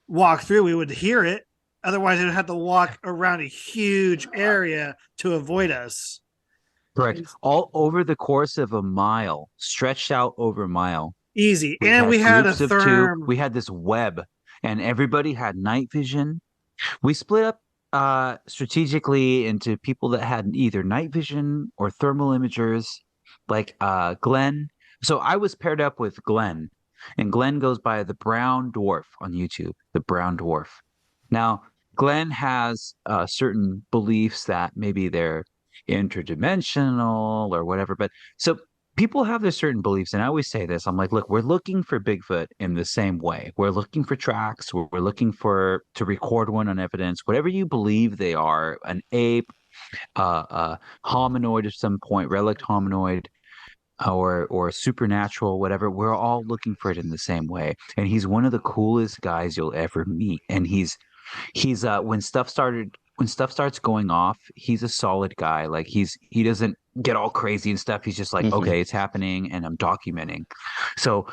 walk through, we would hear it. Otherwise, it would have to walk around a huge area to avoid us. Correct. All over the course of a mile, stretched out over a mile, Easy. we And we had had a groups of two. therm. We had this web, and everybody had night vision. We split up strategically into people that had either night vision or thermal imagers, like Glenn. So I was paired up with Glenn, and Glenn goes by the Brown Dwarf on YouTube, the Brown Dwarf. Now, Glenn has certain beliefs that maybe they're interdimensional or whatever, but so people have their certain beliefs, and I always say this. I'm like, look, we're looking for Bigfoot in the same way. We're looking for tracks. We're looking for to record one on evidence. Whatever you believe they are, an ape, hominoid at some point, relict hominoid, or supernatural, whatever. We're all looking for it in the same way. And he's one of the coolest guys you'll ever meet. And he's when stuff starts going off, he's a solid guy. Like he doesn't get all crazy and stuff. He's just like, Hmm. okay, it's happening and I'm documenting. So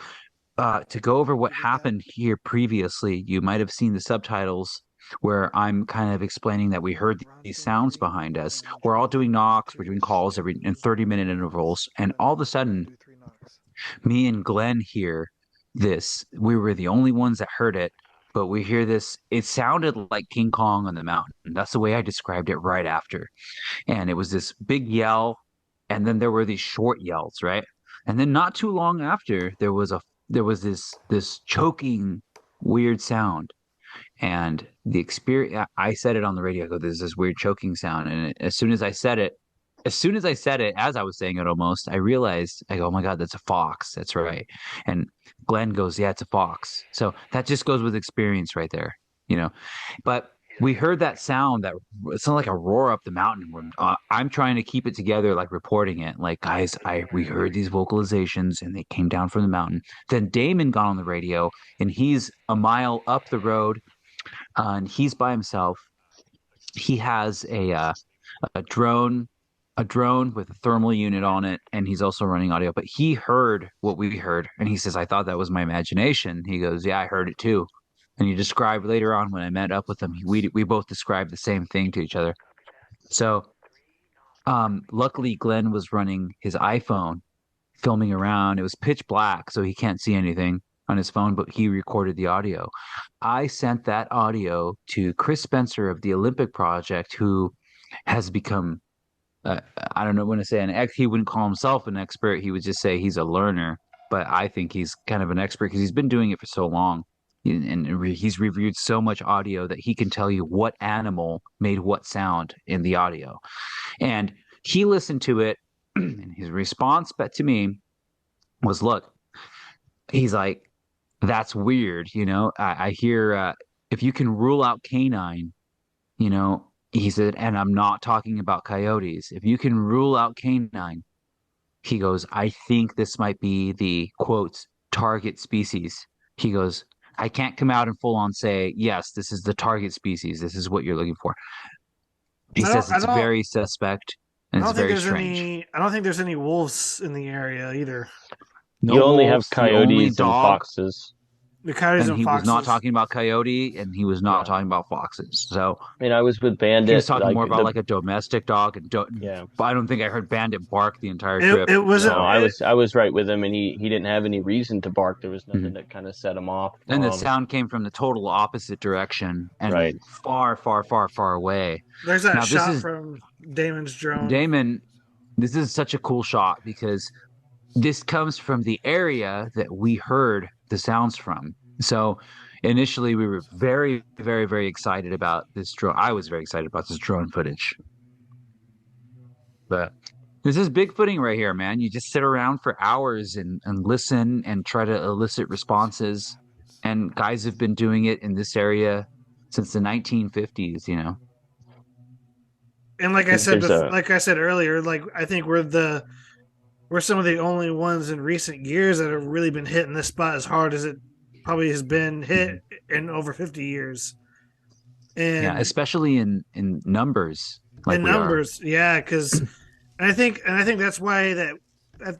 to go over what happened here previously, you might have seen the subtitles where I'm kind of explaining that we heard these sounds behind us. We're all doing knocks, we're doing calls every in 30-minute intervals, and all of a sudden, me and Glenn hear this. We were the only ones that heard it, but we hear this. It sounded like King Kong on the mountain. That's the way I described it right after. And it was this big yell, and then there were these short yells, right? And then not too long after, there was this choking weird sound. And the experience, I said it on the radio. I go, there's this weird choking sound, and as I was saying it almost, I realized, I go, oh my God, that's a fox. That's right. And Glenn goes, yeah, it's a fox. So that just goes with experience right there, you know. But we heard that sound that it sounded like a roar up the mountain. I'm trying to keep it together, like reporting it. Like, guys, we heard these vocalizations and they came down from the mountain. Then Damon got on the radio and he's a mile up the road and he's by himself. He has a drone with a thermal unit on it, and he's also running audio. But he heard what we heard, and he says, "I thought that was my imagination." He goes, "Yeah, I heard it too." And he described later on when I met up with him, we both described the same thing to each other. So, luckily, Glenn was running his iPhone, filming around. It was pitch black, so he can't see anything on his phone, but he recorded the audio. I sent that audio to Chris Spencer of the Olympic Project, who has become I don't know when to say an ex. He wouldn't call himself an expert. He would just say he's a learner. But I think he's kind of an expert because he's been doing it for so long. And he's reviewed so much audio that he can tell you what animal made what sound in the audio. And he listened to it, and his response back to me was, "Look," he's like, "that's weird. I hear if you can rule out canine, he said, and I'm not talking about coyotes. If you can rule out canine, he goes, I think this might be the quotes target species. He goes, I can't come out and full on say, yes, this is the target species. This is what you're looking for. He I don't. says I it's don't. very suspect I and it's don't think very there's strange. any. I don't think there's any wolves in the area either. No You only have wolves, the only coyotes and dog, foxes. The coyotes and and he was not foxes. talking about coyote, and he was not Yeah. talking about foxes. So I mean, I was with he was Bandit, talking like more about the like a domestic dog, and yeah. I don't think I heard Bandit bark the entire It trip. it wasn't. No, So I was right with him, and he didn't have any reason to bark. There was nothing mhm. that kind of set him off. And the sound came from the total opposite direction and Right. far, far, far, far away. There's that Now, this shot is from Damon's drone. Damon. This is such a cool shot because this comes from the area that we heard the sounds from. So initially, we were very, very, very excited about this drone. I was very excited about this drone footage. But this is Bigfooting right here, man. You just sit around for hours and listen and try to elicit responses. And guys have been doing it in this area since the 1950s, And I think there's a like I said earlier, like I think we're some of the only ones in recent years that have really been hitting this spot as hard as it probably has been hit Mhm. in over 50 years. Yeah, And especially in numbers like in we are. numbers, yeah, because and I think that's why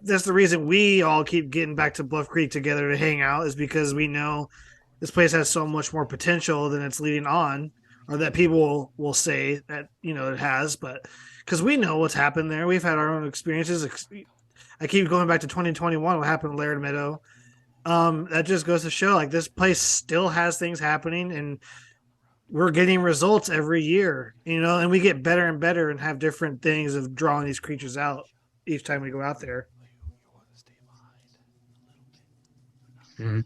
that's the reason we all keep getting back to Bluff Creek together to hang out is because we know this place has so much more potential than it's leading on, or that people will say that it has, but because we know what's happened there, we've had our own experiences. I keep going back to 2021, what happened in Laird Meadow. That just goes to show like this place still has things happening, and we're getting results every year, and we get better and better and have different things of drawing these creatures out each time we go out there. Mhm.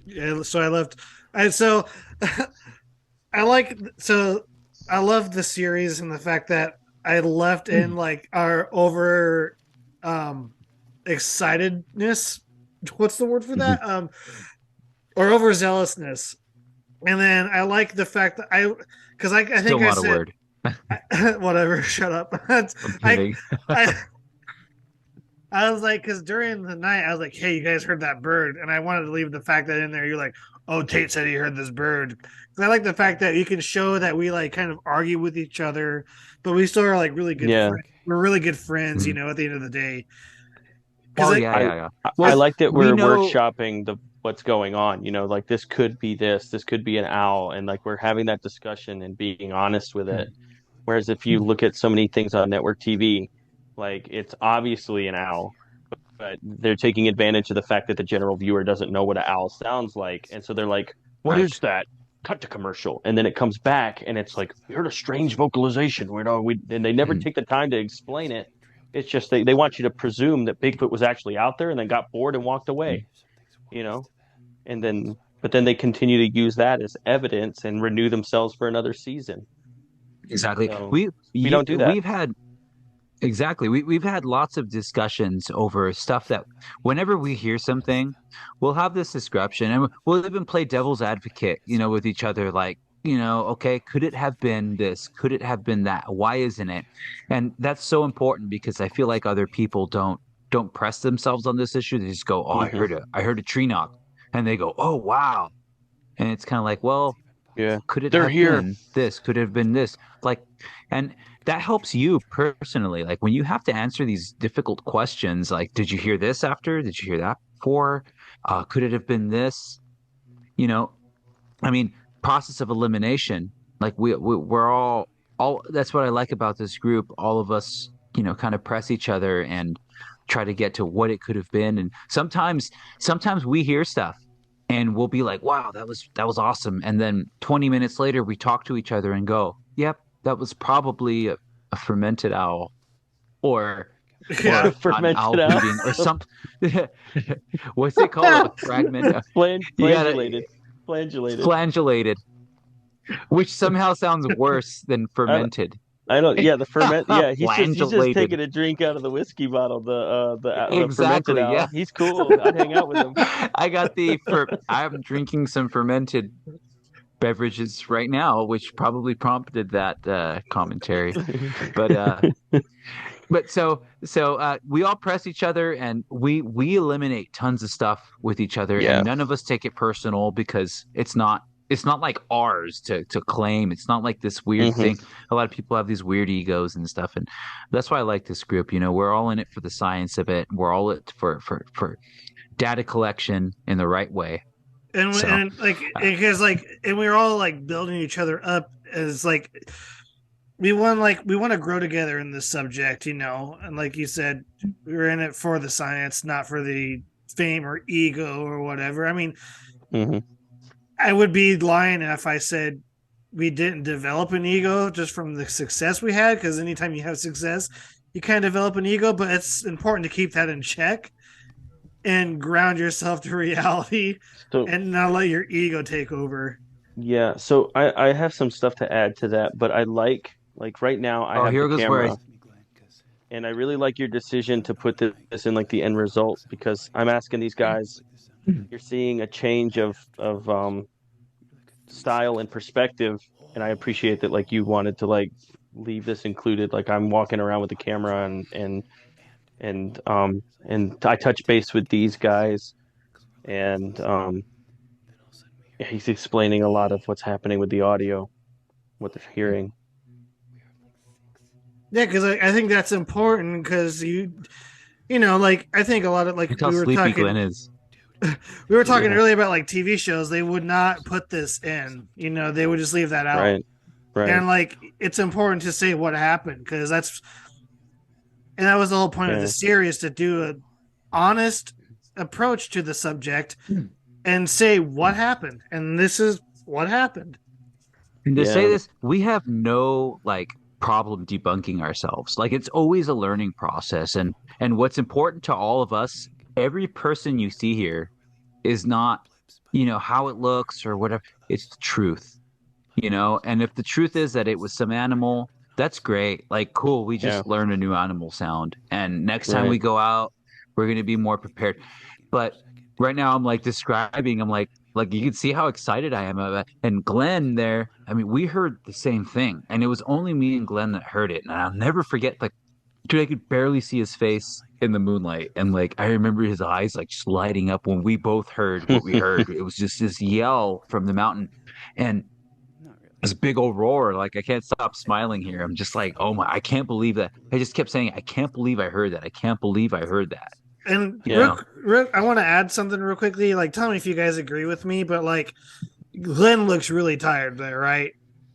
Yeah, so I left. And so I like so I love the series and the fact that I left in like our over um excitedness. What's the word for Mhm. that? Or overzealousness. And then I like the fact that I Still think I not a said word. whatever. Shut up. I'm I kidding. I I was like, because during the night, I was like, hey, you guys heard that bird? And I wanted to leave the fact that in there, you're like, oh, Tate said he heard this bird. Because I like the fact that you can show that we like kind of argue with each other, but we still are like really good yeah. friends. We're really good friends, Mhm. at the end of the day. Because Oh yeah, I yeah, yeah. I Well, like that we we're know. workshopping the what's going on. Like this could be this could be an owl, and like we're having that discussion and being honest with it. Whereas if you look at so many things on network TV, like it's obviously an owl, but they're taking advantage of the fact that the general viewer doesn't know what an owl sounds like, and so they're like, "What Right. is that?" Cut to commercial, and then it comes back, and it's like, "We heard a strange vocalization." And they never Mhm. take the time to explain it. It's just they want you to presume that Bigfoot was actually out there, and then got bored and walked away, you know. And then, but then they continue to use that as evidence and renew themselves for another season. Exactly. So we don't do that. We've had exactly. We've had lots of discussions over stuff that whenever we hear something, we'll have this description and we'll even play devil's advocate, with each other, like, okay, could it have been this? Could it have been that? Why isn't it? And that's so important because I feel like other people don't press themselves on this issue. They just go, "Oh, Hmm. I heard a tree knock." And they go, "Oh, wow." And it's kind of like, well, Yeah, could it they're have here. been this? Could it have been this? Like, and that helps you personally. Like when you have to answer these difficult questions, like, did you hear this after? Did you hear that before? Could it have been this? You know, I mean, process of elimination. Like we're all. That's what I like about this group. All of us, kind of press each other and try to get to what it could have been. And sometimes we hear stuff. and we'll be like, "Wow, that was awesome." And then 20 minutes later, we talk to each other and go, "Yep, that was probably a fermented owl, or Yeah. A an fermented owl owl. hooting, or something." What's it called? A fragment? Yeah, Flangelated. Flangelated. flangelated, which somehow sounds worse than I don't, fermented. I don't. Yeah, the ferment. Yeah, he's just Flangelated. taking a drink out of the whiskey bottle. The fermented Exactly. Yeah. owl. He's cool. I'd hang out with him. I'm drinking some fermented beverages right now, which probably prompted that commentary. But we all press each other, and we eliminate tons of stuff with each other, and Yeah. none of us take it personal because it's not like ours to claim. It's not like this weird Hmm. thing. A lot of people have these weird egos and stuff, and that's why I like this group. We're all in it for the science of it. We're all it for data collection in the right way. So And like because like and we're all like building each other up as like we want to grow together in this subject, and like you said, we're in it for the science, not for the fame or ego or whatever. I mean, Hmm. I would be lying if I said we didn't develop an ego just from the success we had, because anytime you have success, you kind of develop an ego, but it's important to keep that in check and ground yourself to reality So and not let your ego take over. yeah, so I have some stuff to add to that, but I like right now I oh, have the here goes where I camera, and I really like your decision to put this in like the end result, because I'm asking these guys, you're seeing a change of style and perspective, and I appreciate that like you wanted to like leave this included. Like I'm walking around with the camera, and I touch base with these guys, and he's explaining a lot of what's happening with the audio, what they're hearing. Yeah, because I think that's important because like I think a lot of like look how sleepy Glenn is. we were talking Yeah, earlier about like TV shows, they would not put this in, they would just leave that out. right, right. And like it's important to say what happened because that was the whole point of the Yeah, series, to do a honest approach to the subject and say what happened. And this is what happened. And to say yeah, this, we have no like problem debunking ourselves. Like it's always a learning process, and what's important to all of us, every person you see here is not, how it looks or whatever. It's the truth. And if the truth is that it was some animal, that's great. Like cool, we yeah, just learned a new animal sound. And next time right. we go out, we're going to be more prepared. But right now I'm like describing, I'm like you can see how excited I am about it. And Glenn there, I mean, we heard the same thing. And it was only me and Glenn that heard it. And I'll never forget, like, dude, I could barely see his face in the moonlight. And like I remember his eyes like just lighting up when we both heard what we heard. It was just this yell from the mountain. And this big old roar. Like I can't stop smiling here. I'm just like, oh my, I can't believe that. I just kept saying, I can't believe I heard that. I can't believe I heard that. And You Yeah, know? I want to add something real quickly. Like, tell me if you guys agree with me, but like, Glenn looks really tired there, right?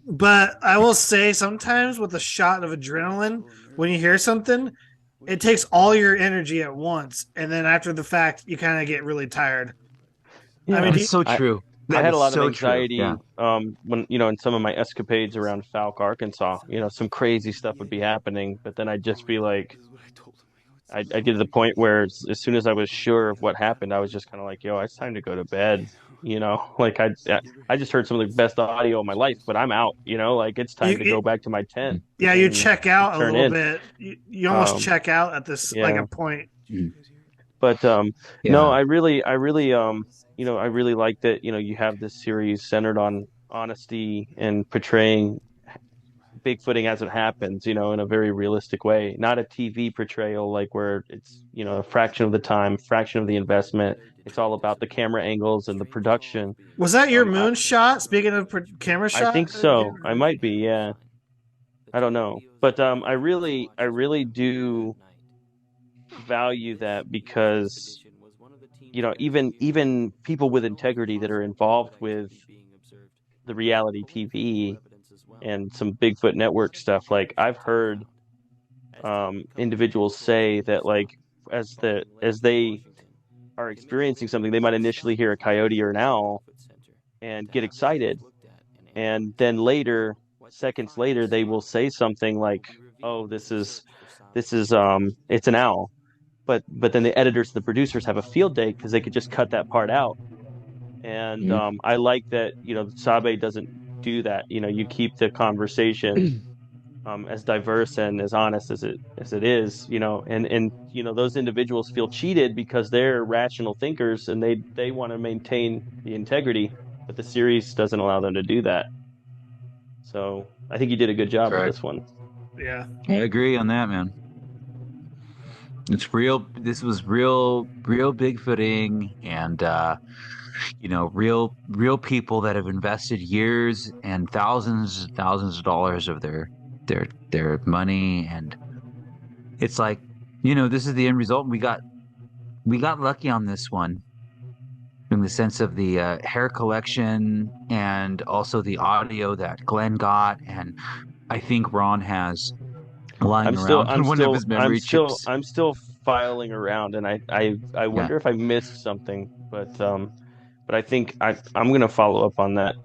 But I will say sometimes with a shot of adrenaline, when you hear something, it takes all your energy at once, and then after the fact, you kind of get really tired. I yeah. mean, That's so I true. I That had a is lot of so true. anxiety Yeah. when in some of my escapades around Falk, Arkansas. Some crazy stuff would be happening, but then I'd just be like, I get to the point where as soon as I was sure of what happened, I was just kind of like, yo, it's time to go to bed. Like I just heard some of the best audio of my life, but I'm out. Like it's time to you go back to my tent yeah, you and check out a turn little in. bit. You almost Um, check out at this like yeah. a point. Mm. But no, Yeah. I really like that, you have this series centered on honesty and portraying Bigfooting as it happens, in a very realistic way, not a TV portrayal like where it's, a fraction of the time, fraction of the investment. It's all about the camera angles and the production. Was that your I moon shot? Speaking of camera I shot, think so. I might be, yeah. I don't know. But I really do value that because even people with integrity that are involved with the reality TV and some Bigfoot network stuff, like I've heard individuals say that like as they are experiencing something, they might initially hear a coyote or an owl and get excited, and then later, seconds later, they will say something like, "Oh, this is it's an owl." But then the editors, the producers have a field day because they could just cut that part out. And Mm. I like that, Sabe doesn't do that. You keep the conversation as diverse and as honest as it is, and those individuals feel cheated because they're rational thinkers and they want to maintain the integrity, but the series doesn't allow them to do that. So I think you did a good job with Correct. this one. Yeah. I agree on that, man. It's real. This was real Bigfooting, and real people that have invested years and thousands of dollars of their money, and it's like, this is the end result. We got lucky on this one in the sense of the hair collection and also the audio that Glenn got, and I think Ron has lying I'm still around I'm on one of still his I'm memory still chips. I'm still filing around, and I Yeah, wonder if I missed something, but I think I'm gonna follow up on that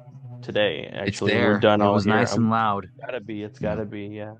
today it's actually when we're there. done It all was here. nice and loud. It's Yeah. gotta be, yeah.